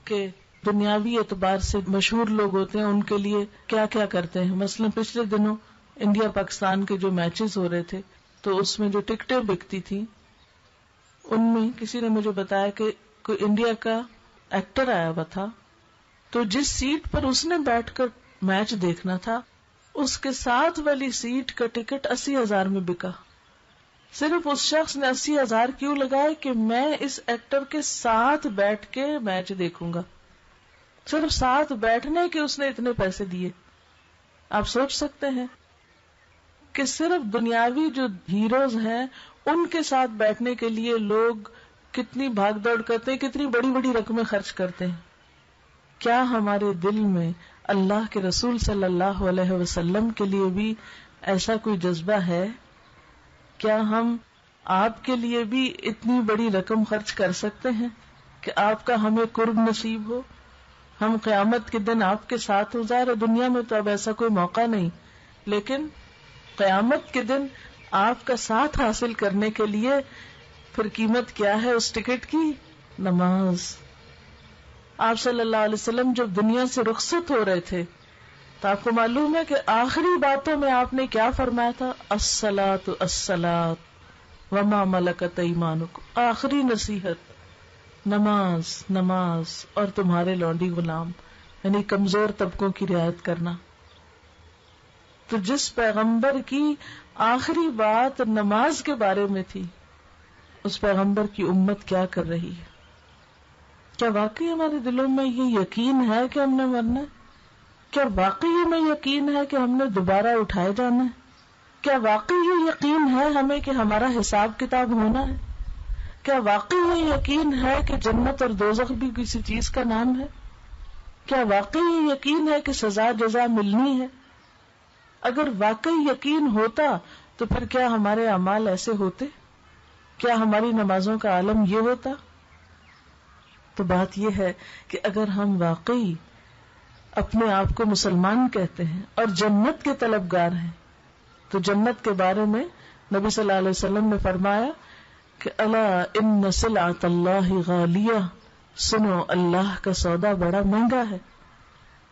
کہ دنیاوی اعتبار سے مشہور لوگ ہوتے ہیں، ان کے لیے کیا کیا کرتے ہیں. مثلا پچھلے دنوں انڈیا پاکستان کے جو میچز ہو رہے تھے تو اس میں جو ٹکٹیں بکتی تھی ان میں کسی نے مجھے بتایا کہ کوئی انڈیا کا ایکٹر آیا ہوا تھا، تو جس سیٹ پر اس نے بیٹھ کر میچ دیکھنا تھا اس کے ساتھ والی سیٹ کا ٹکٹ 80,000 میں بکا. صرف اس شخص نے 80,000 کیوں لگائے کہ میں اس ایکٹر کے ساتھ بیٹھ کے میچ دیکھوں گا. صرف ساتھ بیٹھنے کے اس نے اتنے پیسے دیے. آپ سوچ سکتے ہیں کہ صرف دنیاوی جو ہیروز ہیں ان کے ساتھ بیٹھنے کے لیے لوگ کتنی بھاگ دوڑ کرتے ہیں، کتنی بڑی بڑی رقمیں خرچ کرتے ہیں. کیا ہمارے دل میں اللہ کے رسول صلی اللہ علیہ وسلم کے لیے بھی ایسا کوئی جذبہ ہے؟ کیا ہم آپ کے لیے بھی اتنی بڑی رقم خرچ کر سکتے ہیں کہ آپ کا ہمیں قرب نصیب ہو، ہم قیامت کے دن آپ کے ساتھ ہو؟ ظاہر دنیا میں تو اب ایسا کوئی موقع نہیں، لیکن قیامت کے دن آپ کا ساتھ حاصل کرنے کے لیے پھر قیمت کیا ہے اس ٹکٹ کی؟ نماز. آپ صلی اللہ علیہ وسلم جب دنیا سے رخصت ہو رہے تھے تو آپ کو معلوم ہے کہ آخری باتوں میں آپ نے کیا فرمایا تھا؟ الصلاۃ الصلاۃ وما ملکت ایمانکم. آخری نصیحت نماز، نماز اور تمہارے لونڈی غلام، یعنی کمزور طبقوں کی رعایت کرنا. تو جس پیغمبر کی آخری بات نماز کے بارے میں تھی، اس پیغمبر کی امت کیا کر رہی ہے؟ کیا واقعی ہمارے دلوں میں یہ یقین ہے کہ ہم نے مرنا ہے؟ کیا واقعی ہمیں یقین ہے کہ ہم نے دوبارہ اٹھائے جانا ہے؟ کیا واقعی یہ یقین ہے ہمیں کہ ہمارا حساب کتاب ہونا ہے؟ کیا واقعی یہ یقین ہے کہ جنت اور دوزخ بھی کسی چیز کا نام ہے؟ کیا واقعی یہ یقین ہے کہ سزا جزا ملنی ہے؟ اگر واقعی یقین ہوتا تو پھر کیا ہمارے اعمال ایسے ہوتے؟ کیا ہماری نمازوں کا عالم یہ ہوتا؟ تو بات یہ ہے کہ اگر ہم واقعی اپنے آپ کو مسلمان کہتے ہیں اور جنت کے طلبگار ہیں تو جنت کے بارے میں نبی صلی اللہ علیہ وسلم نے فرمایا کہ الا ان سلعۃ اللہ غالیہ، سنو اللہ کا سودا بڑا مہنگا ہے،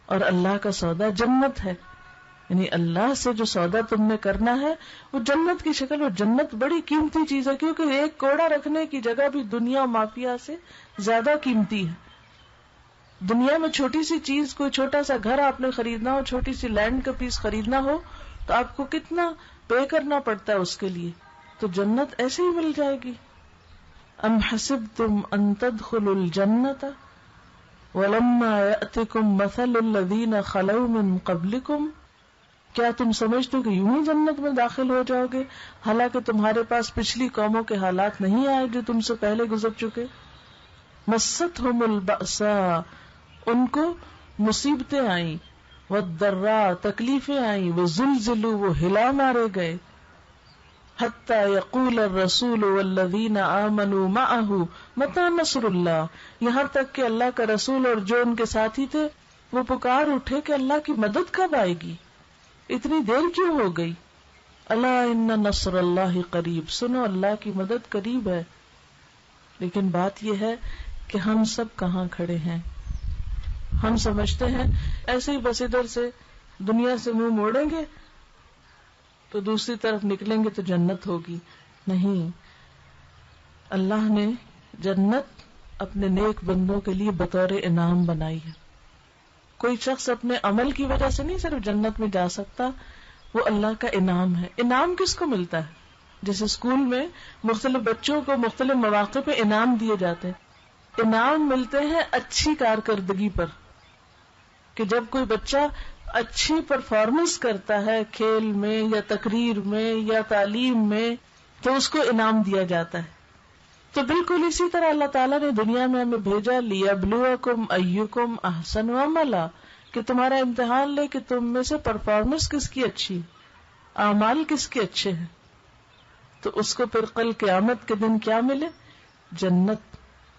اور اللہ کا سودا جنت ہے. یعنی اللہ سے جو سودا تم نے کرنا ہے وہ جنت کی شکل، اور جنت بڑی قیمتی چیز ہے، کیونکہ ایک کوڑا رکھنے کی جگہ بھی دنیا مافیا سے زیادہ قیمتی ہے. دنیا میں چھوٹی سی چیز، کوئی چھوٹا سا گھر آپ نے خریدنا ہو، چھوٹی سی لینڈ کا پیس خریدنا ہو تو آپ کو کتنا پے کرنا پڑتا ہے اس کے لیے. تو جنت ایسے ہی مل جائے گی. ام حسبتم ان تدخلوا الجنۃ ولما یأتکم مثل الذین خلوا من قبلکم، کیا تم سمجھتے ہو کہ یوں ہی جنت میں داخل ہو جاؤ گے حالانکہ تمہارے پاس پچھلی قوموں کے حالات نہیں آئے جو تم سے پہلے گزر چکے. مستہم البأساء، ان کو مصیبتیں آئیں، والضراء، تکلیفیں آئیں، وزلزلوا، وہ ہلا مارے گئے، حتی یقول الرسول والذین آمنوا معہ متی نصر اللہ، یہاں تک کہ اللہ کا رسول اور جو ان کے ساتھی تھے وہ پکار اٹھے کہ اللہ کی مدد کب آئے گی، اتنی دیر کیوں ہو گئی. الا ان نصر اللہ قریب، سنو اللہ کی مدد قریب ہے. لیکن بات یہ ہے کہ ہم سب کہاں کھڑے ہیں. ہم سمجھتے ہیں ایسے ہی بس ادھر سے دنیا سے منہ موڑیں گے تو دوسری طرف نکلیں گے تو جنت ہوگی. نہیں، اللہ نے جنت اپنے نیک بندوں کے لیے بطور انعام بنائی ہے. کوئی شخص اپنے عمل کی وجہ سے نہیں صرف جنت میں جا سکتا، وہ اللہ کا انعام ہے. انعام کس کو ملتا ہے؟ جیسے اسکول میں مختلف بچوں کو مختلف مواقع پہ انعام دیے جاتے ہیں. انعام ملتے ہیں اچھی کارکردگی پر، کہ جب کوئی بچہ اچھی پرفارمنس کرتا ہے کھیل میں یا تقریر میں یا تعلیم میں تو اس کو انعام دیا جاتا ہے. تو بالکل اسی طرح اللہ تعالیٰ نے دنیا میں ہمیں بھیجا لیبلوکم ایکم احسن عملا، کہ تمہارا امتحان لے کہ تم میں سے پرفارمنس کس کی اچھی، اعمال کس کے اچھے ہیں. تو اس کو پھر کل قیامت کے دن کیا ملے؟ جنت.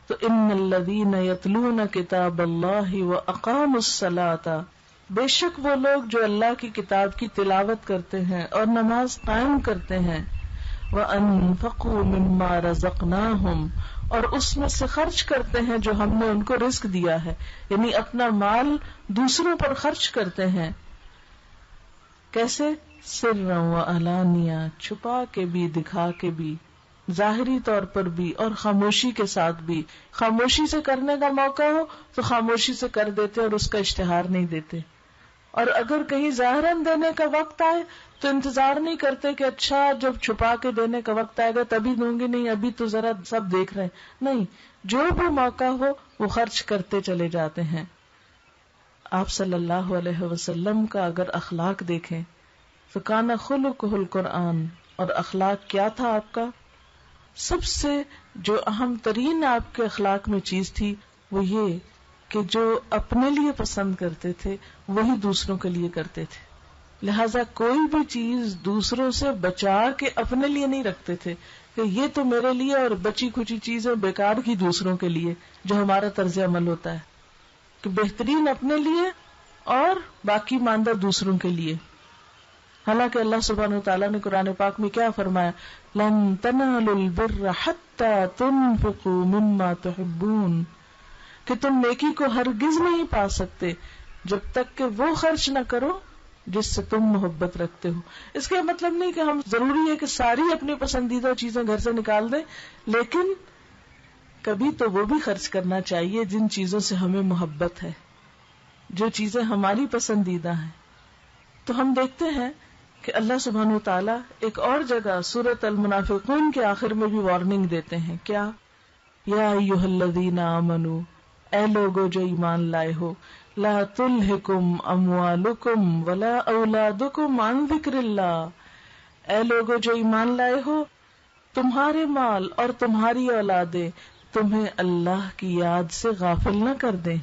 تو ان الذین یتلون کتاب اللہ واقاموا الصلاۃ، بے شک وہ لوگ جو اللہ کی کتاب کی تلاوت کرتے ہیں اور نماز قائم کرتے ہیں، وانفقوا مما رزقناہم، اور اس میں سے خرچ کرتے ہیں جو ہم نے ان کو رزق دیا ہے، یعنی اپنا مال دوسروں پر خرچ کرتے ہیں. کیسے؟ سرا وعلانیہ، چھپا کے بھی دکھا کے بھی، ظاہری طور پر بھی اور خاموشی کے ساتھ بھی. خاموشی سے کرنے کا موقع ہو تو خاموشی سے کر دیتے اور اس کا اشتہار نہیں دیتے، اور اگر کہیں ظاہراً دینے کا وقت آئے تو انتظار نہیں کرتے کہ اچھا جب چھپا کے دینے کا وقت آئے گا تبھی دوں گی، نہیں ابھی تو ذرا سب دیکھ رہے ہیں. نہیں، جو بھی موقع ہو وہ خرچ کرتے چلے جاتے ہیں. آپ صلی اللہ علیہ وسلم کا اگر اخلاق دیکھیں تو کان خلقہ القرآن، اور اخلاق کیا تھا آپ کا؟ سب سے جو اہم ترین آپ کے اخلاق میں چیز تھی وہ یہ کہ جو اپنے لیے پسند کرتے تھے وہی دوسروں کے لیے کرتے تھے. لہذا کوئی بھی چیز دوسروں سے بچا کے اپنے لیے نہیں رکھتے تھے کہ یہ تو میرے لیے اور بچی کھچی چیزیں بیکار کی دوسروں کے لیے، جو ہمارا طرز عمل ہوتا ہے کہ بہترین اپنے لیے اور باقی ماندہ دوسروں کے لیے. حالانکہ اللہ سبحانہ وتعالیٰ نے قرآن پاک میں کیا فرمایا؟ لن تنالوا البر حتی تنفقوا مما تحبون، کہ تم نیکی کو ہرگز نہیں پا سکتے جب تک کہ وہ خرچ نہ کرو جس سے تم محبت رکھتے ہو. اس کا مطلب نہیں کہ ہم ضروری ہے کہ ساری اپنی پسندیدہ چیزیں گھر سے نکال دیں، لیکن کبھی تو وہ بھی خرچ کرنا چاہیے جن چیزوں سے ہمیں محبت ہے، جو چیزیں ہماری پسندیدہ ہیں. تو ہم دیکھتے ہیں کہ اللہ سبحانہ وتعالیٰ ایک اور جگہ سورۃ المنافقون کے آخر میں بھی وارننگ دیتے ہیں. کیا؟ یا ایھا الذین آمنوا، اے لوگو جو ایمان لائے ہو، لا تلہکم اموالکم ولا اولادکم عن ذکر اللہ، اے لوگو جو ایمان لائے ہو، تمہارے مال اور تمہاری اولادیں تمہیں اللہ کی یاد سے غافل نہ کر دیں،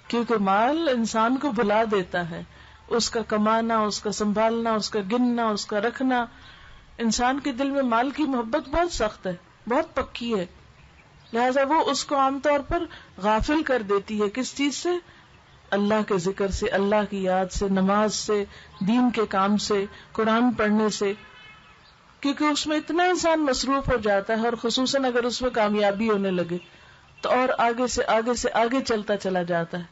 کیونکہ مال انسان کو بھلا دیتا ہے، اس کا کمانا، اس کا سنبھالنا، اس کا گننا، اس کا رکھنا. انسان کے دل میں مال کی محبت بہت سخت ہے، بہت پکی ہے، لہذا وہ اس کو عام طور پر غافل کر دیتی ہے. کس چیز سے؟ اللہ کے ذکر سے، اللہ کی یاد سے، نماز سے، دین کے کام سے، قرآن پڑھنے سے، کیونکہ اس میں اتنا انسان مصروف ہو جاتا ہے، اور خصوصاً اگر اس میں کامیابی ہونے لگے تو اور آگے سے آگے سے آگے چلتا چلا جاتا ہے،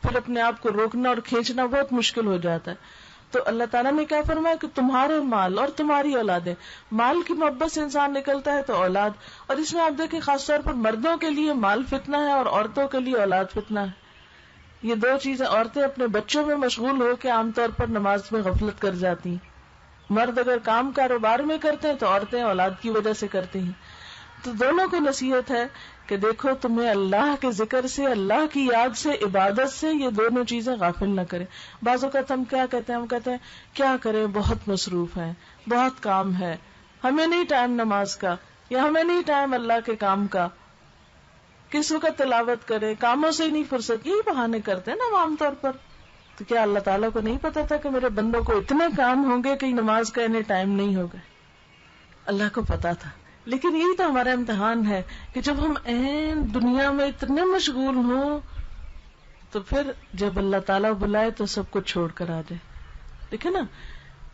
پھر اپنے آپ کو روکنا اور کھینچنا بہت مشکل ہو جاتا ہے. تو اللہ تعالیٰ نے کیا فرمایا کہ تمہارے مال اور تمہاری اولادیں، مال کی محبت سے انسان نکلتا ہے تو اولاد، اور اس میں آپ دیکھیں خاص طور پر مردوں کے لیے مال فتنہ ہے اور عورتوں کے لیے اولاد فتنہ ہے. یہ دو چیزیں، عورتیں اپنے بچوں میں مشغول ہو کے عام طور پر نماز میں غفلت کر جاتی ہیں، مرد اگر کام کاروبار میں کرتے ہیں تو عورتیں اولاد کی وجہ سے کرتی ہیں. تو دونوں کو نصیحت ہے کہ دیکھو تمہیں اللہ کے ذکر سے، اللہ کی یاد سے، عبادت سے یہ دونوں چیزیں غافل نہ کریں. بعض اوقات ہم کیا کہتے ہیں، ہم کہتے ہیں کیا کریں، بہت مصروف ہیں، بہت کام ہے، ہمیں نہیں ٹائم نماز کا، یا ہمیں نہیں ٹائم اللہ کے کام کا، کس وقت تلاوت کریں، کاموں سے ہی نہیں فرصت. یہی بہانے کرتے ہیں نا عام طور پر. تو کیا اللہ تعالیٰ کو نہیں پتا تھا کہ میرے بندوں کو اتنے کام ہوں گے کہ نماز کا انہیں ٹائم نہیں ہوگا؟ اللہ کو پتا تھا. لیکن یہی تو ہمارا امتحان ہے کہ جب ہم دنیا میں اتنے مشغول ہوں تو پھر جب اللہ تعالیٰ بلائے تو سب کو چھوڑ کر آ جائے. دیکھیں نا،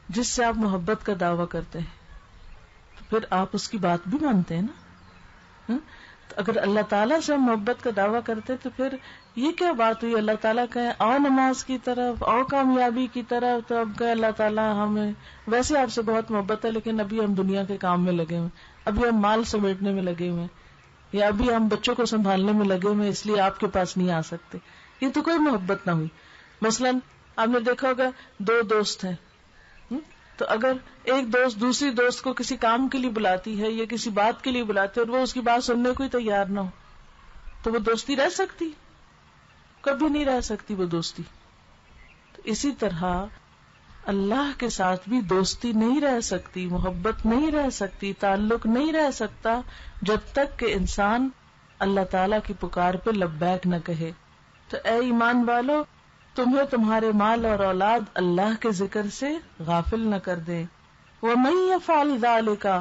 جس سے آپ محبت کا دعویٰ کرتے ہیں تو پھر آپ اس کی بات بھی مانتے ہیں نا. تو اگر اللہ تعالیٰ سے ہم محبت کا دعویٰ کرتے تو پھر یہ کیا بات ہوئی؟ اللہ تعالیٰ کہے آؤ نماز کی طرف، آؤ کامیابی کی طرف، تو اب کہے اللہ تعالیٰ ہمیں ویسے آپ سے بہت محبت ہے لیکن ابھی ہم دنیا کے کام میں لگے ہوئے، ابھی ہم مال سمیٹنے میں لگے ہوئے، یا ابھی ہم بچوں کو سنبھالنے میں لگے ہوئے، اس لیے آپ کے پاس نہیں آ سکتے. یہ تو کوئی محبت نہ ہوئی. مثلاً آپ نے دیکھا ہوگا دو دوست ہیں، تو اگر ایک دوست دوسری دوست کو کسی کام کے لیے بلاتی ہے یا کسی بات کے لیے بلاتی ہے اور وہ اس کی بات سننے کو ہی تیار نہ ہو تو وہ دوستی رہ سکتی؟ کبھی نہیں رہ سکتی وہ دوستی. تو اسی طرح اللہ کے ساتھ بھی دوستی نہیں رہ سکتی، محبت نہیں رہ سکتی، تعلق نہیں رہ سکتا جب تک کہ انسان اللہ تعالیٰ کی پکار پہ لبیک نہ کہے. تو اے ایمان والو، تمہیں تمہارے مال اور اولاد اللہ کے ذکر سے غافل نہ کر دیں. وَمَن يَفْعَلْ ذَلِكَ،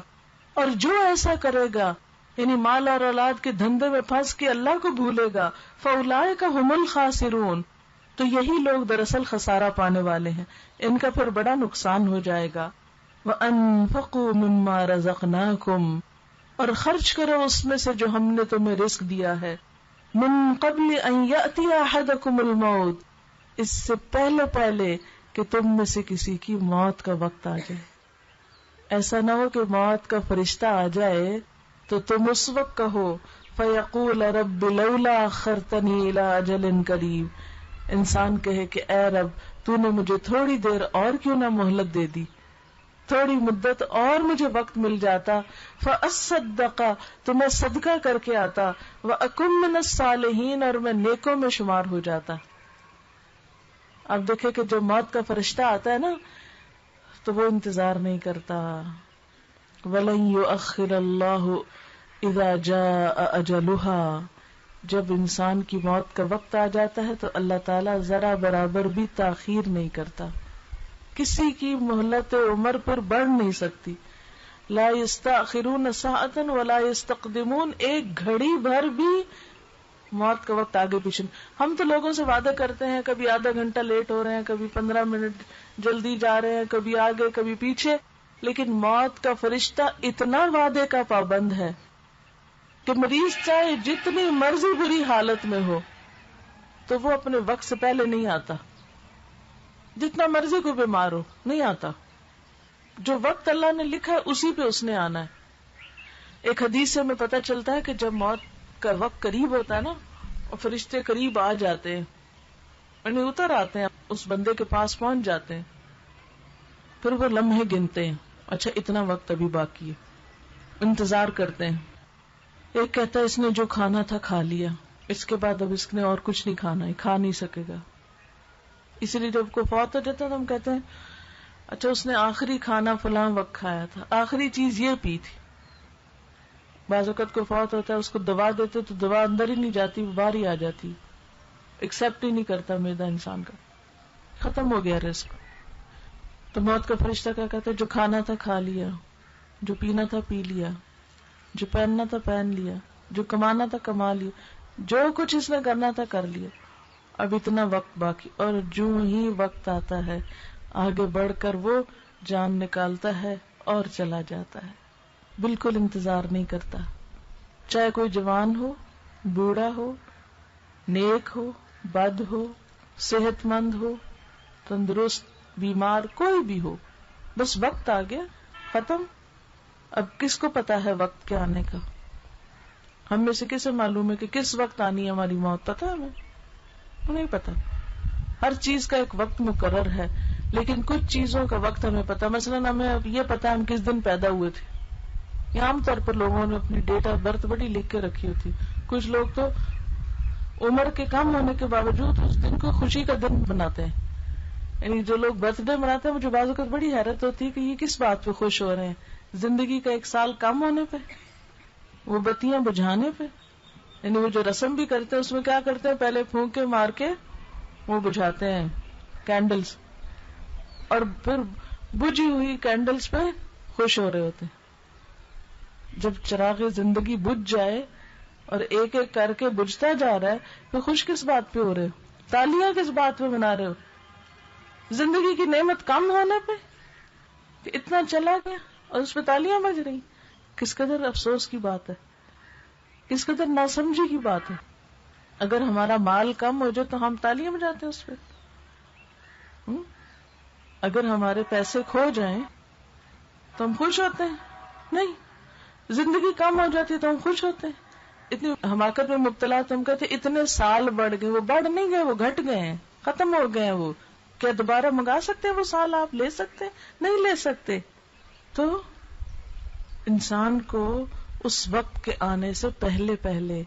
اور جو ایسا کرے گا، یعنی مال اور اولاد کے دھندے میں پھنس کے اللہ کو بھولے گا، فَأُولَٰئِكَ هُمُ الْخَاسِرُونَ، تو یہی لوگ دراصل خسارہ پانے والے ہیں، ان کا پھر بڑا نقصان ہو جائے گا. وَأَنفِقُوا مِمَّا رَزَقْنَاكُمْ، اور خرچ کرو اس میں سے جو ہم نے تمہیں رزق دیا ہے. مِن قَبْلِ أَن يَأْتِيَ أَحَدَكُمُ الْمَوْتُ، اس سے پہلے کہ تم میں سے کسی کی موت کا وقت آ جائے. ایسا نہ ہو کہ موت کا فرشتہ آ جائے تو تم اس وقت کہو فَيَقُولَ رَبِّ لَوْلَا أَخَّرْتَنِي إِلَىٰ أَجَلٍ قَرِيبٍ، انسان کہے کہ اے رب تو نے مجھے تھوڑی دیر اور کیوں نہ مہلت دے دی، تھوڑی مدت اور مجھے وقت مل جاتا، فَأَصَّدَّقَ، تو میں صدقہ کر کے آتا، وَأَكُن مِّنَ الصَّالِحِينَ، اور میں نیکوں میں شمار ہو جاتا. اب دیکھیں کہ جو موت کا فرشتہ آتا ہے نا تو وہ انتظار نہیں کرتا. وَلَن يُؤَخِّرَ اللَّهُ إِذَا جَاءَ أَجَلُهَا، جب انسان کی موت کا وقت آ جاتا ہے تو اللہ تعالیٰ ذرا برابر بھی تاخیر نہیں کرتا. کسی کی مہلت عمر پر بڑھ نہیں سکتی. لا يستأخرون ساعة ولا يستقدمون، ایک گھڑی بھر بھی موت کا وقت آگے پیچھے. ہم تو لوگوں سے وعدہ کرتے ہیں، کبھی آدھا گھنٹہ لیٹ ہو رہے ہیں، کبھی 15 منٹ جلدی جا رہے ہیں، کبھی آگے کبھی پیچھے، لیکن موت کا فرشتہ اتنا وعدے کا پابند ہے کہ مریض چاہے جتنی مرضی بری حالت میں ہو تو وہ اپنے وقت سے پہلے نہیں آتا، جتنا مرضی کوئی بیمار ہو نہیں آتا. جو وقت اللہ نے لکھا ہے اسی پہ اس نے آنا ہے. ایک حدیث سے ہمیں پتہ چلتا ہے کہ جب موت کا وقت قریب ہوتا ہے نا اور فرشتے قریب آ جاتے ہیں، یعنی اتر آتے ہیں، اس بندے کے پاس پہنچ جاتے ہیں، پھر وہ لمحے گنتے ہیں، اچھا اتنا وقت ابھی باقی ہے، انتظار کرتے ہیں. ایک کہتا ہے اس نے جو کھانا تھا کھا لیا، اس کے بعد اب اس نے اور کچھ نہیں کھانا ہے، کھا نہیں سکے گا. اسی لیے جب کوئی فوت ہو جاتا ہے تو ہم کہتے ہیں اچھا اس نے آخری کھانا فلاں وقت کھایا تھا، آخری چیز یہ پی تھی. بعض اوقات کوئی فوت ہوتا ہے اس کو دوا دیتے تو دوا اندر ہی نہیں جاتی، باہر ہی آ جاتی، ایکسپٹ ہی نہیں کرتا معدہ انسان کا، ختم ہو گیا رزق. تو موت کا فرشتہ کیا کہتا ہے؟ جو کھانا تھا کھا لیا، جو پینا تھا پی لیا، جو پہننا تھا پہن لیا، جو کمانا تھا کما لیا، جو کچھ اس نے کرنا تھا کر لیا، اب اتنا وقت باقی. اور جو ہی وقت آتا ہے آگے بڑھ کر وہ جان نکالتا ہے اور چلا جاتا ہے، بالکل انتظار نہیں کرتا. چاہے کوئی جوان ہو، بوڑھا ہو، نیک ہو، بد ہو، صحت مند ہو، تندرست، بیمار، کوئی بھی ہو، بس وقت آ گیا، ختم. اب کس کو پتا ہے وقت کے آنے کا؟ ہم میں سے کسے معلوم ہے کہ کس وقت آنی ہے ہماری موت؟ پتا ہے ہمیں؟ نہیں پتا. ہر چیز کا ایک وقت مقرر ہے، لیکن کچھ چیزوں کا وقت ہمیں پتا. مثلا ہمیں اب یہ پتا ہم کس دن پیدا ہوئے تھے. یہ عام طور پر لوگوں نے اپنی ڈیٹ آف برتھ بڑی لکھ کے رکھی ہوتی. کچھ لوگ تو عمر کے کم ہونے کے باوجود اس دن کو خوشی کا دن بناتے ہیں. یعنی جو لوگ برتھ ڈے مناتے ہیں مجھے بعض اوقات بڑی حیرت ہوتی ہے کہ یہ کس بات پہ خوش ہو رہے ہیں؟ زندگی کا 1 سال کم ہونے پہ، وہ بتیاں بجھانے پہ. یعنی وہ جو رسم بھی کرتے ہیں اس میں کیا کرتے ہیں؟ پہلے پھونکے مار کے وہ بجھاتے ہیں کینڈلز، اور پھر بجھی ہوئی کینڈلز پہ خوش ہو رہے ہوتے ہیں. جب چراغ زندگی بجھ جائے اور ایک ایک کر کے بجھتا جا رہا ہے تو خوش کس بات پہ ہو رہے ہو؟ تالیاں کس بات پہ بنا رہے ہو؟ زندگی کی نعمت کم ہونے پہ کہ اتنا چلا گیا اور اس پہ تالیاں بج رہی. کس قدر افسوس کی بات ہے، کس قدر ناسمجھی کی بات ہے. اگر ہمارا مال کم ہو جائے تو ہم تالیاں بجاتے ہیں اس پہ. اگر ہمارے پیسے کھو جائیں تو ہم خوش ہوتے ہیں؟ نہیں. زندگی کم ہو جاتی تو ہم خوش ہوتے ہیں. اتنی حماقت میں مبتلا تو ہم کہتے اتنے سال بڑھ گئے. وہ بڑھ نہیں گئے، وہ گھٹ گئے ہیں، ختم ہو گئے ہیں. وہ کیا دوبارہ منگا سکتے ہیں وہ سال؟ آپ لے سکتے ہیں؟ نہیں لے سکتے. تو انسان کو اس وقت کے آنے سے پہلے پہلے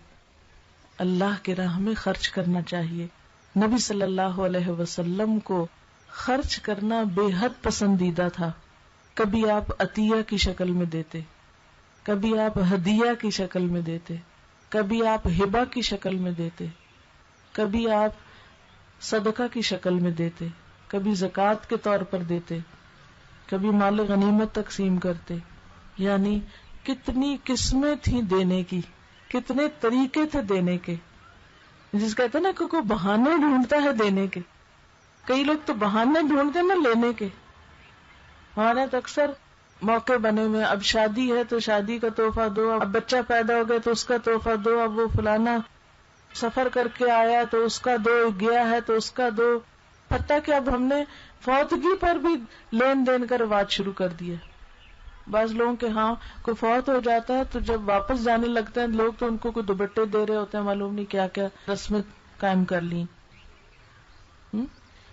اللہ کے راہ میں خرچ کرنا چاہیے. نبی صلی اللہ علیہ وسلم کو خرچ کرنا بے حد پسندیدہ تھا. کبھی آپ عطیہ کی شکل میں دیتے، کبھی آپ ہدیہ کی شکل میں دیتے، کبھی آپ ہبہ کی شکل میں دیتے، کبھی آپ صدقہ کی شکل میں دیتے، کبھی زکوٰۃ کے طور پر دیتے، کبھی مال غنیمت تقسیم کرتے. یعنی کتنی قسمیں تھیں دینے کی، کتنے طریقے تھے دینے کے. جس کہتے ہیں نا کہ کوئی بہانے ڈھونڈتا ہے دینے کے. کئی لوگ تو بہانے ڈھونڈتے نا لینے کے. ہمارے تو اکثر موقع بنے ہوئے، اب شادی ہے تو شادی کا تحفہ دو، اب بچہ پیدا ہو گیا تو اس کا تحفہ دو، اب وہ فلانا سفر کر کے آیا تو اس کا دو، گیا ہے تو اس کا دو. حتیٰ کہ اب ہم نے فوتگی پر بھی لین دین کا رواج شروع کر دیا. بعض لوگوں کے ہاں کوئی فوت ہو جاتا ہے تو جب واپس جانے لگتے ہیں لوگ تو ان کو کوئی دوپٹے دے رہے ہوتے ہیں، معلوم نہیں کیا کیا رسمیں قائم کر لی.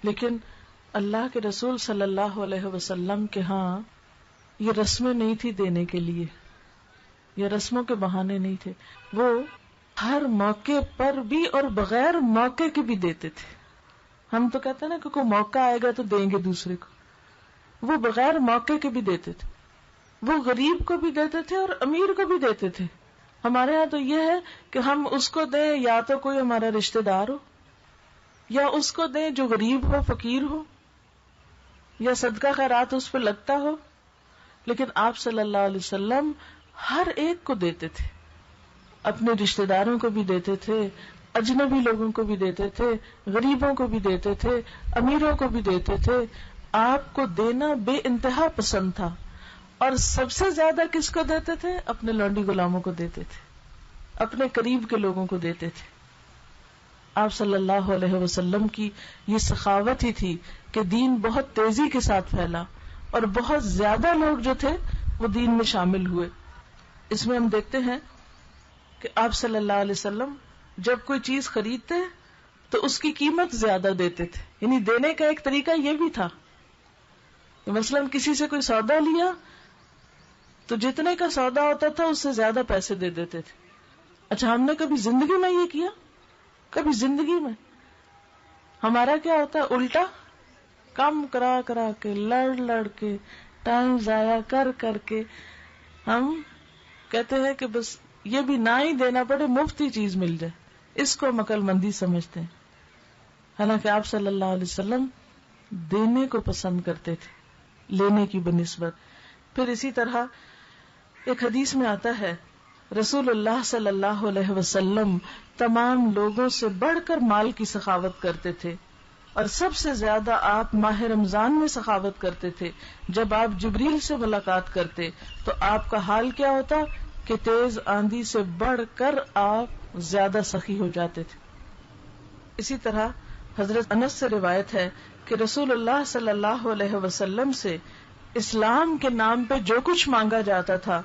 لیکن اللہ کے رسول صلی اللہ علیہ وسلم کے ہاں یہ رسمیں نہیں تھی دینے کے لیے، یہ رسموں کے بہانے نہیں تھے. وہ ہر موقع پر بھی اور بغیر موقع کے بھی دیتے تھے. ہم تو کہتے ہیں نا کہ کوئی موقع آئے گا تو دیں گے دوسرے کو، وہ بغیر موقع کے بھی دیتے تھے. وہ غریب کو بھی دیتے تھے اور امیر کو بھی دیتے تھے. ہمارے ہاں تو یہ ہے کہ ہم اس کو دیں یا تو کوئی ہمارا رشتہ دار ہو، یا اس کو دیں جو غریب ہو، فقیر ہو، یا صدقہ خیرات اس پہ لگتا ہو. لیکن آپ صلی اللہ علیہ وسلم ہر ایک کو دیتے تھے. اپنے رشتہ داروں کو بھی دیتے تھے، اجنبی لوگوں کو بھی دیتے تھے، غریبوں کو بھی دیتے تھے، امیروں کو بھی دیتے تھے. آپ کو دینا بے انتہا پسند تھا. اور سب سے زیادہ کس کو دیتے تھے؟ اپنے لونڈی غلاموں کو دیتے تھے، اپنے قریب کے لوگوں کو دیتے تھے. آپ صلی اللہ علیہ وسلم کی یہ سخاوت ہی تھی کہ دین بہت تیزی کے ساتھ پھیلا اور بہت زیادہ لوگ جو تھے وہ دین میں شامل ہوئے. اس میں ہم دیکھتے ہیں کہ آپ صلی اللہ علیہ وسلم جب کوئی چیز خریدتے تو اس کی قیمت زیادہ دیتے تھے. یعنی دینے کا ایک طریقہ یہ بھی تھا، مثلا کسی سے کوئی سودا لیا تو جتنے کا سودا ہوتا تھا اس سے زیادہ پیسے دے دیتے تھے. اچھا ہم نے کبھی زندگی میں یہ کیا؟ کبھی زندگی میں ہمارا کیا ہوتا ہے الٹا، کم کرا کرا کے، لڑ کے، ٹائم ضائع کر کر کے ہم کہتے ہیں کہ بس یہ بھی نہ ہی دینا پڑے، مفت ہی چیز مل جائے، اس کو عقل مندی سمجھتے ہیں. حالانکہ آپ صلی اللہ علیہ وسلم دینے کو پسند کرتے تھے لینے کی بنسبت. پھر اسی طرح ایک حدیث میں آتا ہے رسول اللہ صلی اللہ علیہ وسلم تمام لوگوں سے بڑھ کر مال کی سخاوت کرتے تھے، اور سب سے زیادہ آپ ماہ رمضان میں سخاوت کرتے تھے. جب آپ جبریل سے ملاقات کرتے تو آپ کا حال کیا ہوتا کہ تیز آندھی سے بڑھ کر آپ زیادہ سخی ہو جاتے تھے. اسی طرح حضرت انس سے روایت ہے کہ رسول اللہ صلی اللہ علیہ وسلم سے اسلام کے نام پہ جو کچھ مانگا جاتا تھا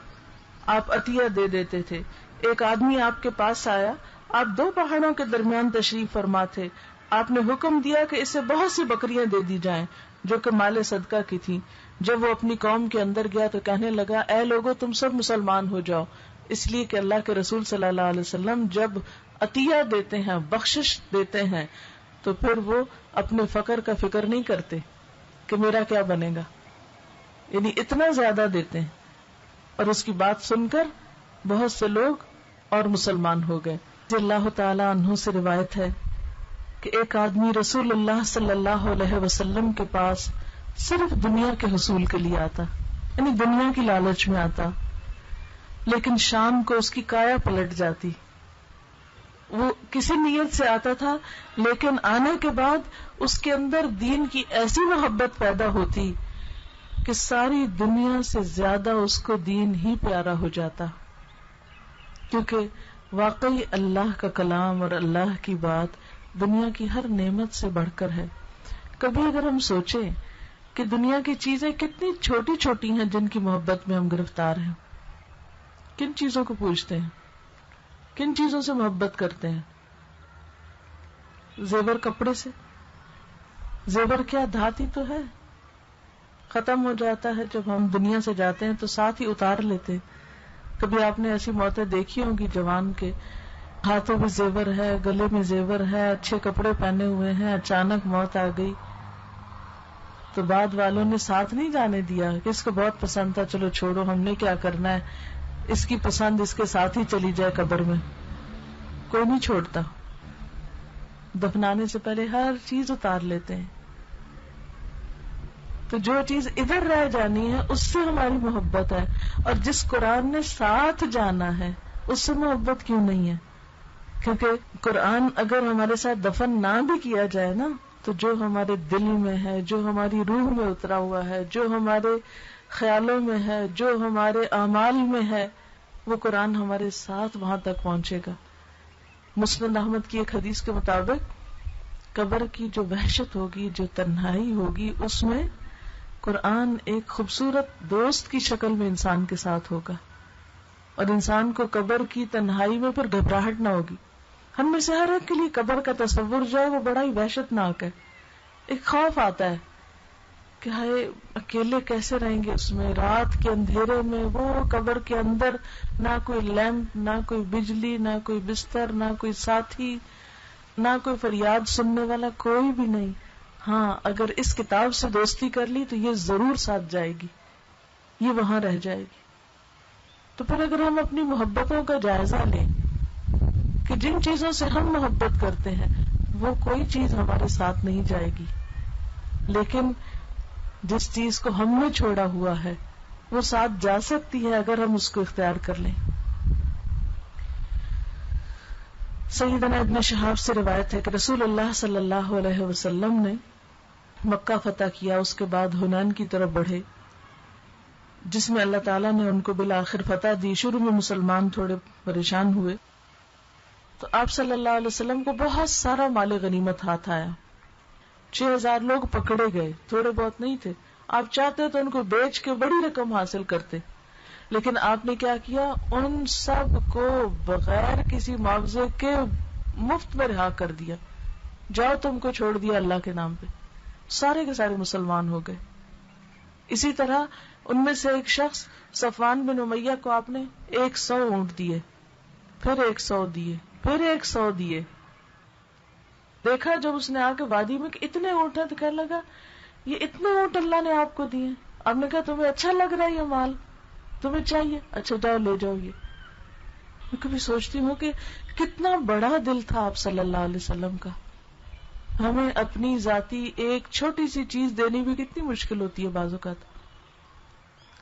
آپ عطیہ دے دیتے تھے. ایک آدمی آپ کے پاس آیا، آپ 2 پہاڑوں کے درمیان تشریف فرما تھے. آپ نے حکم دیا کہ اسے بہت سی بکریاں دے دی جائیں جو کہ مال صدقہ کی تھی. جب وہ اپنی قوم کے اندر گیا تو کہنے لگا اے لوگو تم سب مسلمان ہو جاؤ، اس لیے کہ اللہ کے رسول صلی اللہ علیہ وسلم جب عطیہ دیتے ہیں، بخشش دیتے ہیں، تو پھر وہ اپنے فقر کا فکر نہیں کرتے کہ میرا کیا بنے گا، یعنی اتنا زیادہ دیتے ہیں. اور اس کی بات سن کر بہت سے لوگ اور مسلمان ہو گئے. اللہ تعالی عنہ سے روایت ہے کہ ایک آدمی رسول اللہ صلی اللہ علیہ وسلم کے پاس صرف دنیا کے حصول کے لیے آتا، یعنی دنیا کی لالچ میں آتا، لیکن شام کو اس کی کایا پلٹ جاتی. وہ کسی نیت سے آتا تھا لیکن آنے کے بعد اس کے اندر دین کی ایسی محبت پیدا ہوتی کہ ساری دنیا سے زیادہ اس کو دین ہی پیارا ہو جاتا، کیونکہ واقعی اللہ کا کلام اور اللہ کی بات دنیا کی ہر نعمت سے بڑھ کر ہے. کبھی اگر ہم سوچیں کہ دنیا کی چیزیں کتنی چھوٹی چھوٹی ہیں جن کی محبت میں ہم گرفتار ہیں، کن چیزوں کو پوچھتے ہیں، کن چیزوں سے محبت کرتے ہیں؟ زیور کپڑے سے، زیور کیا دھاتی تو ہے، ختم ہو جاتا ہے جب ہم دنیا سے جاتے ہیں تو ساتھ ہی اتار لیتے. کبھی آپ نے ایسی موتیں دیکھی ہوں گی جوان کے ہاتھوں میں زیور ہے، گلے میں زیور ہے، اچھے کپڑے پہنے ہوئے ہیں، اچانک موت آ گئی تو بعد والوں نے ساتھ نہیں جانے دیا کہ اس کو بہت پسند تھا، چلو چھوڑو ہم نے کیا کرنا ہے، اس کی پسند اس کے ساتھ ہی چلی جائے قبر میں. کوئی نہیں چھوڑتا، دفنانے سے پہلے ہر چیز اتار لیتے ہیں. تو جو چیز ادھر رہ جانی ہے اس سے ہماری محبت ہے، اور جس قرآن نے ساتھ جانا ہے اس سے محبت کیوں نہیں ہے؟ کیونکہ قرآن اگر ہمارے ساتھ دفن نہ بھی کیا جائے نا تو جو ہمارے دل میں ہے، جو ہماری روح میں اترا ہوا ہے، جو ہمارے خیالوں میں ہے، جو ہمارے اعمال میں ہے، وہ قرآن ہمارے ساتھ وہاں تک پہنچے گا. مسند احمد کی ایک حدیث کے مطابق قبر کی جو وحشت ہوگی، جو تنہائی ہوگی، اس میں قرآن ایک خوبصورت دوست کی شکل میں انسان کے ساتھ ہوگا، اور انسان کو قبر کی تنہائی میں پھر گھبراہٹ نہ ہوگی. ہم میں سے ہر ایک کے لیے قبر کا تصور جو ہے وہ بڑا ہی وحشتناک ہے. ایک خوف آتا ہے کہ ہائے اکیلے کیسے رہیں گے اس میں، رات کے اندھیرے میں وہ قبر کے اندر، نہ کوئی لیمپ، نہ کوئی بجلی، نہ کوئی بستر، نہ کوئی ساتھی، نہ کوئی فریاد سننے والا، کوئی بھی نہیں. ہاں اگر اس کتاب سے دوستی کر لی تو یہ ضرور ساتھ جائے گی، یہ وہاں رہ جائے گی. تو پھر اگر ہم اپنی محبتوں کا جائزہ لیں کہ جن چیزوں سے ہم محبت کرتے ہیں وہ کوئی چیز ہمارے ساتھ نہیں جائے گی، لیکن جس چیز کو ہم نے چھوڑا ہوا ہے وہ ساتھ جا سکتی ہے اگر ہم اس کو اختیار کر لیں. سیدنا ابن شہاب سے روایت ہے کہ رسول اللہ صلی اللہ علیہ وسلم نے مکہ فتح کیا، اس کے بعد حنین کی طرف بڑھے جس میں اللہ تعالیٰ نے ان کو بالآخر فتح دی. شروع میں مسلمان تھوڑے پریشان ہوئے تو آپ صلی اللہ علیہ وسلم کو بہت سارا مال غنیمت ہاتھ آیا. 6000 لوگ پکڑے گئے، تھوڑے بہت نہیں تھے. آپ چاہتے تو ان کو بیچ کے بڑی رقم حاصل کرتے، لیکن آپ نے کیا کیا، ان سب کو بغیر کسی معاوضے کے مفت میں رہا کر دیا. جاؤ تم کو چھوڑ دیا اللہ کے نام پہ. سارے کے سارے مسلمان ہو گئے. اسی طرح ان میں سے ایک شخص صفوان بن امیہ کو آپ نے 100 اونٹ دیے، پھر 100 دیے، پھر 100 دیے. دیکھا جب اس نے آ کے وادی میں کہ اتنے اونٹ ہیں، تو کہنے لگا یہ اتنے اونٹ اللہ نے آپ کو دیے. آپ نے کہا تمہیں اچھا لگ رہا ہے یہ مال، تمہیں چاہیے، اچھا جاؤ لے جاؤ. یہ میں کبھی سوچتی ہوں کہ کتنا بڑا دل تھا آپ صلی اللہ علیہ وسلم کا. ہمیں اپنی ذاتی ایک چھوٹی سی چیز دینی بھی کتنی مشکل ہوتی ہے بعض اوقات،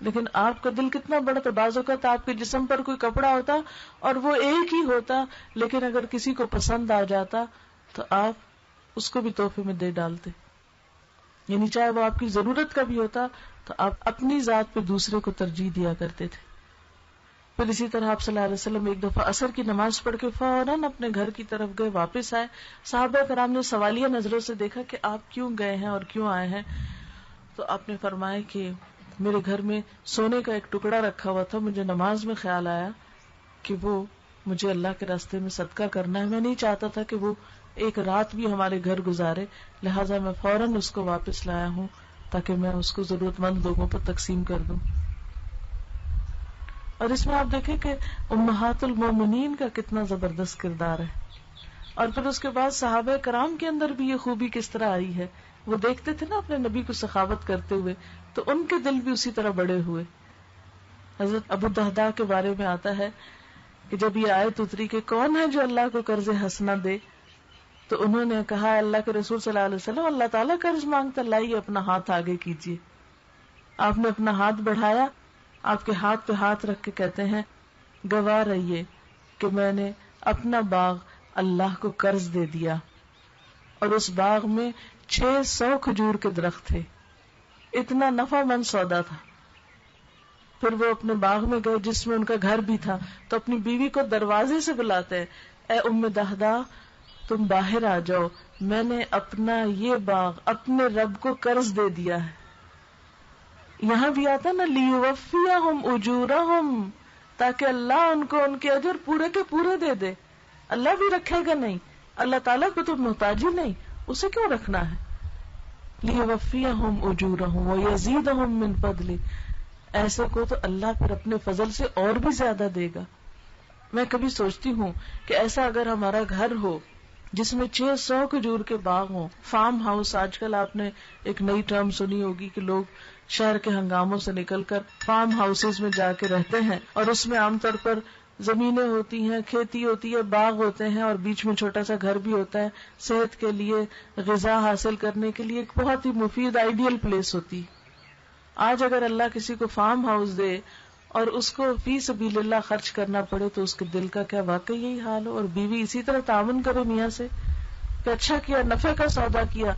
لیکن آپ کا دل کتنا بڑا تھا. بعض اوقات آپ کے جسم پر کوئی کپڑا ہوتا اور وہ ایک ہی ہوتا، لیکن اگر کسی کو پسند آ جاتا تو آپ اس کو بھی تحفے میں دے ڈالتے. یعنی چاہے وہ آپ کی ضرورت کا بھی ہوتا تو آپ اپنی ذات پہ دوسرے کو ترجیح دیا کرتے تھے. پھر اسی طرح آپ صلی اللہ علیہ وسلم ایک دفعہ عصر کی نماز پڑھ کے فوراً اپنے گھر کی طرف گئے، واپس آئے. صحابہ کرام نے سوالیہ نظروں سے دیکھا کہ آپ کیوں گئے ہیں اور کیوں آئے ہیں. تو آپ نے فرمایا کہ میرے گھر میں سونے کا ایک ٹکڑا رکھا ہوا تھا، مجھے نماز میں خیال آیا کہ وہ مجھے اللہ کے راستے میں صدقہ کرنا ہے. میں نہیں چاہتا تھا کہ وہ ایک رات بھی ہمارے گھر گزارے، لہٰذا میں فوراً اس کو واپس لایا ہوں تاکہ میں اس کو ضرورت مند لوگوں پر تقسیم کر دوں. اور اس میں آپ دیکھیں کہ امہات المومنین کا کتنا زبردست کردار ہے. اور پھر اس کے بعد صحابہ کرام کے اندر بھی یہ خوبی کس طرح آئی ہے. وہ دیکھتے تھے نا اپنے نبی کو سخاوت کرتے ہوئے، تو ان کے دل بھی اسی طرح بڑے ہوئے. حضرت ابو الدہداء کے بارے میں آتا ہے کہ جب یہ آیت اتری کہ کون ہے جو اللہ کو قرض حسنہ دے، تو انہوں نے کہا اللہ کے رسول صلی اللہ علیہ وسلم اللہ تعالیٰ قرض مانگتا، لائیے اپنا ہاتھ آگے کیجیے. آپ نے اپنا ہاتھ بڑھایا، آپ کے ہاتھ پہ ہاتھ رکھ کے کہتے ہیں گواہ رہیے کہ میں نے اپنا باغ اللہ کو قرض دے دیا، اور اس باغ میں 600 کھجور کے درخت تھے. اتنا نفع مند سودا تھا. پھر وہ اپنے باغ میں گئے جس میں ان کا گھر بھی تھا، تو اپنی بیوی کو دروازے سے بلاتے ہیں، اے ام دہدا تم باہر آ جاؤ، میں نے اپنا یہ باغ اپنے رب کو قرض دے دیا ہے. یہاں بھی آتا نا لیوفیہم اجورہم، تاکہ اللہ ان کو ان کے اجر پورے کے پورے دے دے. اللہ بھی رکھے گا نہیں، اللہ تعالیٰ کو تو محتاجی نہیں، اسے کیوں رکھنا ہے. لیوفیہم اجورہم ویزیدہم من فضلہ، ایسے کو تو اللہ پھر اپنے فضل سے اور بھی زیادہ دے گا. میں کبھی سوچتی ہوں کہ ایسا اگر ہمارا گھر ہو جس میں 600 کھجور کے باغ ہوں. فارم ہاؤس آج کل آپ نے ایک نئی ٹرم سنی ہوگی کہ لوگ شہر کے ہنگاموں سے نکل کر فارم ہاؤسز میں جا کے رہتے ہیں، اور اس میں عام طور پر زمینیں ہوتی ہیں، کھیتی ہوتی ہے، باغ ہوتے ہیں، اور بیچ میں چھوٹا سا گھر بھی ہوتا ہے. صحت کے لیے، غذا حاصل کرنے کے لیے ایک بہت ہی مفید آئیڈیل پلیس ہوتی. آج اگر اللہ کسی کو فارم ہاؤس دے اور اس کو فی سبیل اللہ خرچ کرنا پڑے تو اس کے دل کا کیا واقعی یہی حال ہو. اور بیوی اسی طرح تعاون کرے میاں سے کہ اچھا کیا، نفع کا سودا کیا،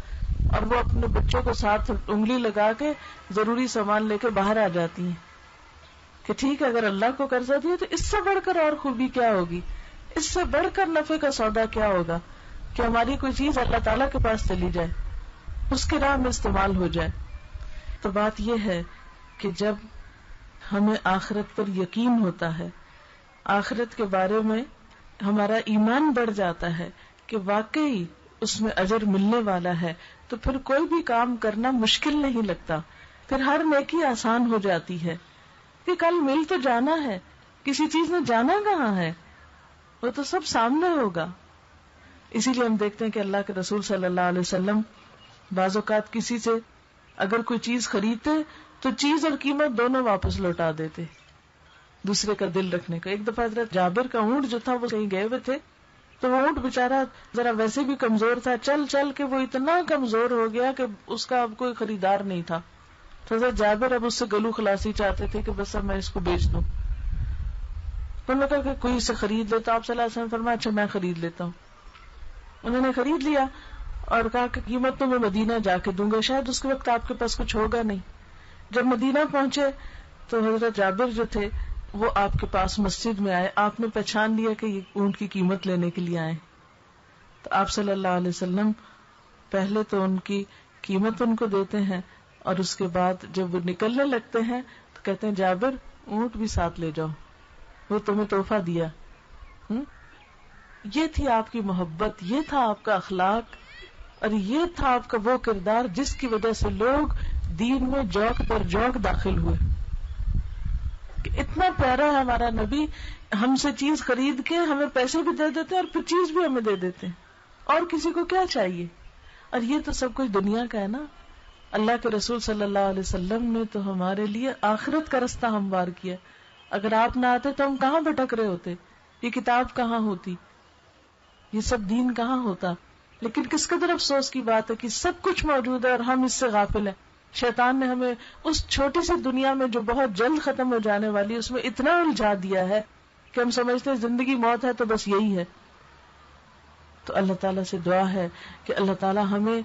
اور وہ اپنے بچوں کو ساتھ انگلی لگا کے ضروری سامان لے کے باہر آ جاتی ہیں کہ ٹھیک ہے اگر اللہ کو قرضہ دیا تو اس سے بڑھ کر اور خوبی کیا ہوگی، اس سے بڑھ کر نفع کا سودا کیا ہوگا کہ ہماری کوئی چیز اللہ تعالیٰ کے پاس چلی جائے، اس کے راہ میں استعمال ہو جائے. تو بات یہ ہے کہ جب ہمیں آخرت پر یقین ہوتا ہے، آخرت کے بارے میں ہمارا ایمان بڑھ جاتا ہے کہ واقعی اس میں اجر ملنے والا ہے، تو پھر کوئی بھی کام کرنا مشکل نہیں لگتا، پھر ہر نیکی آسان ہو جاتی ہے کہ کل مل تو جانا ہے، کسی چیز نے جانا کہاں ہے، وہ تو سب سامنے ہوگا. اسی لیے ہم دیکھتے ہیں کہ اللہ کے رسول صلی اللہ علیہ وسلم بعض اوقات کسی سے اگر کوئی چیز خریدتے تو چیز اور قیمت دونوں واپس لوٹا دیتے دوسرے کا دل رکھنے کا. ایک دفعہ حضرت جابر کا اونٹ جو تھا وہ کہیں گئے ہوئے تھے، تو وہ اونٹ بیچارہ ذرا ویسے بھی کمزور تھا، چل چل کے وہ اتنا کمزور ہو گیا کہ اس کا اب کوئی خریدار نہیں تھا. تو حضرت جابر اب اس سے گلو خلاصی چاہتے تھے کہ بس اب میں اس کو بیچ دوں. تو انہوں نے کہا کہ کوئی اسے خرید لیتا. آپ صلی اللہ علیہ وسلم فرمایا اچھا میں خرید لیتا ہوں. انہوں نے خرید لیا اور کہا کہ قیمت تو میں مدینہ جا کے دوں گا، شاید اس کے وقت آپ کے پاس کچھ ہوگا نہیں. جب مدینہ پہنچے تو حضرت جابر جو تھے وہ آپ کے پاس مسجد میں آئے. آپ نے پہچان لیا کہ یہ اونٹ کی قیمت لینے کے لیے آئے. تو آپ صلی اللہ علیہ وسلم پہلے تو ان کی قیمت ان کو دیتے ہیں، اور اس کے بعد جب وہ نکلنے لگتے ہیں تو کہتے ہیں جابر اونٹ بھی ساتھ لے جاؤ، وہ تمہیں تحفہ دیا. یہ تھی آپ کی محبت، یہ تھا آپ کا اخلاق، اور یہ تھا آپ کا وہ کردار جس کی وجہ سے لوگ دین میں جوک پر جوک داخل ہوئے. کہ اتنا پیارا ہے ہمارا نبی، ہم سے چیز خرید کے ہمیں پیسے بھی دے دیتے اور پھر چیز بھی ہمیں دے دیتے. اور کسی کو کیا چاہیے؟ اور یہ تو سب کچھ دنیا کا ہے نا. اللہ کے رسول صلی اللہ علیہ وسلم نے تو ہمارے لیے آخرت کا رستہ ہموار کیا. اگر آپ نہ آتے تو ہم کہاں بھٹک رہے ہوتے؟ یہ کتاب کہاں ہوتی؟ یہ سب دین کہاں ہوتا؟ لیکن کس قدر افسوس کی بات ہے کہ سب کچھ موجود ہے اور ہم اس سے غافل ہیں. شیطان نے ہمیں اس چھوٹی سی دنیا میں جو بہت جلد ختم ہو جانے والی ہے اس میں اتنا الجھا دیا ہے کہ ہم سمجھتے ہیں زندگی موت ہے تو بس یہی ہے. تو اللہ تعالیٰ سے دعا ہے کہ اللہ تعالیٰ ہمیں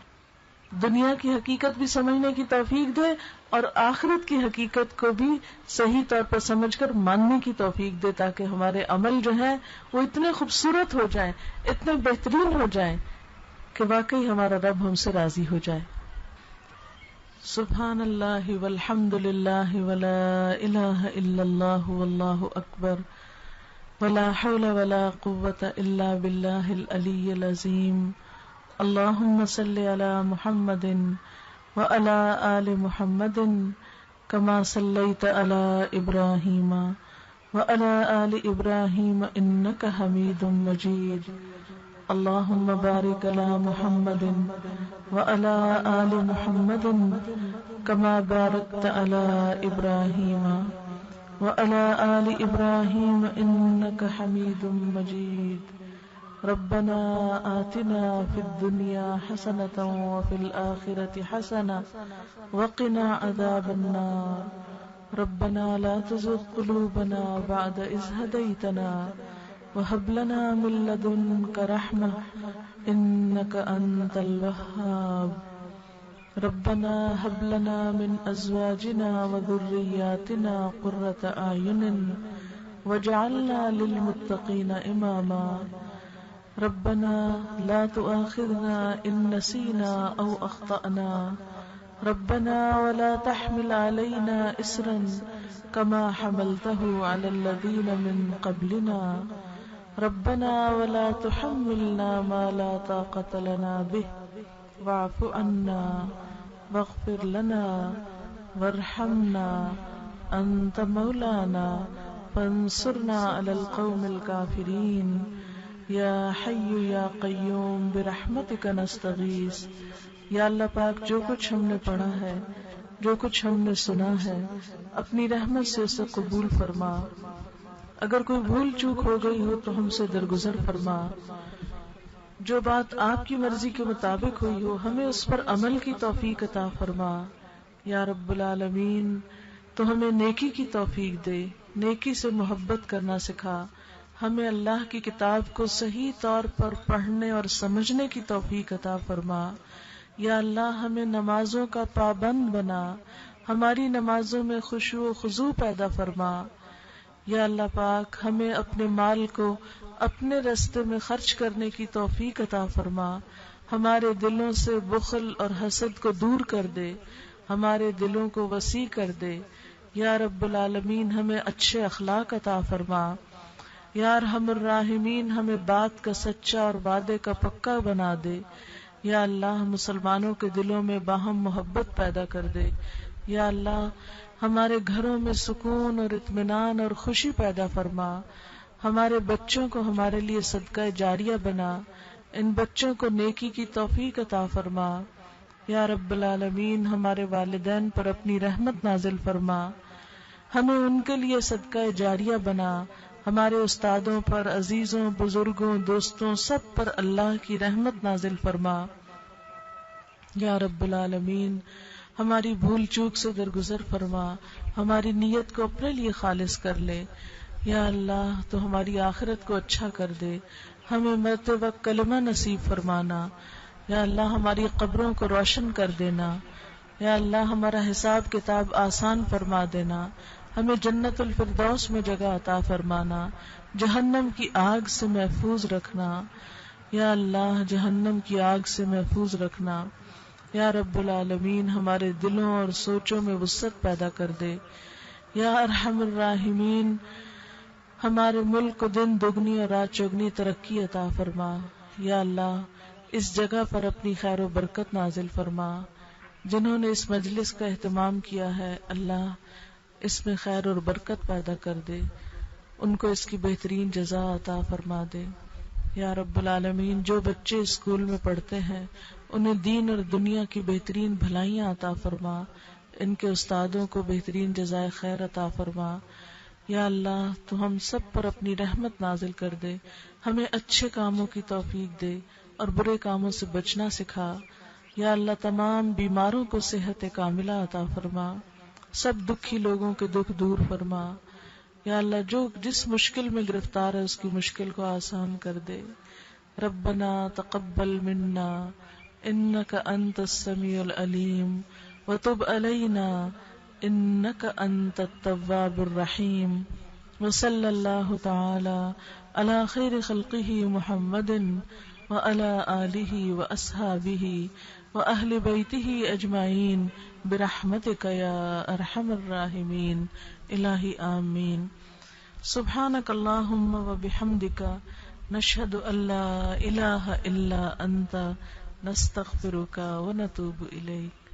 دنیا کی حقیقت بھی سمجھنے کی توفیق دے اور آخرت کی حقیقت کو بھی صحیح طور پر سمجھ کر ماننے کی توفیق دے، تاکہ ہمارے عمل جو ہیں وہ اتنے خوبصورت ہو جائیں، اتنے بہترین ہو جائیں کہ واقعی ہمارا رب ہم سے راضی ہو جائے. سبحان اللہ والحمد للہ ولا الہ الا اللہ واللہ اکبر ولا حول ولا قوة الا باللہ العلی العظیم. اللہم صلی علی محمد وعلی آل محمد کما صلیت علی ابراہیم وعلی آل ابراہیم انک حمید مجید. اللہم بارک علی محمد وعلی آل محمد کما بارکت علی ابراہیم وعلی آل ابراہیم انک حمید مجید. ربنا آتنا فی الدنیا حسنة وفی الآخرة حسنة وقنا عذاب النار. ربنا لا تزغ قلوبنا بعد إذ هديتنا وهب لنا من لدنك رحمة إنك أنت الوهاب. ربنا هب لنا من أزواجنا وذرياتنا قرة أعين واجعلنا للمتقين إماما. ربنا لا تؤاخذنا إن نسينا أو أخطأنا. ربنا ولا تحمل علينا إصرا كما حملته على الذين من قبلنا. ربنا ولا تحملنا ما لا طاقة لنا به واعف عنا واغفر لنا وارحمنا أنت مولانا فانصرنا على القوم الكافرين. یا حی یا قیوم برحمتک نستغیث. یا اللہ پاک جو کچھ ہم نے پڑھا ہے، جو کچھ ہم نے سنا ہے، اپنی رحمت سے اسے قبول فرما. اگر کوئی بھول چوک ہو گئی ہو تو ہم سے درگزر فرما. جو بات آپ کی مرضی کے مطابق ہوئی ہو ہمیں اس پر عمل کی توفیق عطا فرما. یا رب العالمین تو ہمیں نیکی کی توفیق دے، نیکی سے محبت کرنا سکھا. ہمیں اللہ کی کتاب کو صحیح طور پر پڑھنے اور سمجھنے کی توفیق عطا فرما. یا اللہ ہمیں نمازوں کا پابند بنا، ہماری نمازوں میں خشوع و خضوع پیدا فرما. یا اللہ پاک ہمیں اپنے مال کو اپنے راستے میں خرچ کرنے کی توفیق عطا فرما. ہمارے دلوں سے بخل اور حسد کو دور کر دے، ہمارے دلوں کو وسیع کر دے. یا رب العالمین ہمیں اچھے اخلاق عطا فرما. یا ارحم الراحمین ہمیں بات کا سچا اور وعدے کا پکا بنا دے. یا اللہ مسلمانوں کے دلوں میں باہم محبت پیدا کر دے. یا اللہ ہمارے گھروں میں سکون اور اطمینان اور خوشی پیدا فرما. ہمارے بچوں کو ہمارے لیے صدقہ جاریہ بنا. ان بچوں کو نیکی کی توفیق عطا فرما. یا رب العالمین ہمارے والدین پر اپنی رحمت نازل فرما. ہمیں ان کے لیے صدقہ جاریہ بنا. ہمارے استادوں پر، عزیزوں، بزرگوں، دوستوں، سب پر اللہ کی رحمت نازل فرما. یا رب العالمین ہماری بھول چوک سے درگزر فرما. ہماری نیت کو اپنے لیے خالص کر لے. یا اللہ تو ہماری آخرت کو اچھا کر دے. ہمیں مرتے وقت کلمہ نصیب فرمانا. یا اللہ ہماری قبروں کو روشن کر دینا. یا اللہ ہمارا حساب کتاب آسان فرما دینا. ہمیں جنت الفردوس میں جگہ عطا فرمانا. جہنم کی آگ سے محفوظ رکھنا. یا اللہ جہنم کی آگ سے محفوظ رکھنا. یا رب العالمین ہمارے دلوں اور سوچوں میں وسعت پیدا کر دے. یا ارحم الراحمین ہمارے ملک کو دن دگنی اور رات چوگنی ترقی عطا فرما. یا اللہ اس جگہ پر اپنی خیر و برکت نازل فرما. جنہوں نے اس مجلس کا اہتمام کیا ہے اللہ اس میں خیر اور برکت پیدا کر دے. ان کو اس کی بہترین جزا عطا فرما دے. یا رب العالمین جو بچے اسکول میں پڑھتے ہیں انہیں دین اور دنیا کی بہترین بھلائیاں عطا فرما، ان کے استادوں کو بہترین جزائے خیر عطا فرما۔ یا اللہ تو ہم سب پر اپنی رحمت نازل کر دے، ہمیں اچھے کاموں کی توفیق دے اور برے کاموں سے بچنا سکھا۔ یا اللہ تمام بیماروں کو صحت کاملہ عطا فرما، سب دکھی لوگوں کے دکھ دور فرما۔ یا اللہ جو جس مشکل میں گرفتار ہے اس کی مشکل کو آسان کر دے۔ ربنا تقبل منا انک انت السمیع العلیم وتب علینا انک انت التواب الرحیم، وصلی اللہ تعالی علی خیر خلقہ محمد وعلی آلہ واصحابہ واہل بیتہ اجمعین برحمتک یا ارحم الراحمین۔ الہی آمین۔ سبحانک اللہم وبحمدک نشہد ان لا الہ الا انت نستغفرک ونتوب الیک۔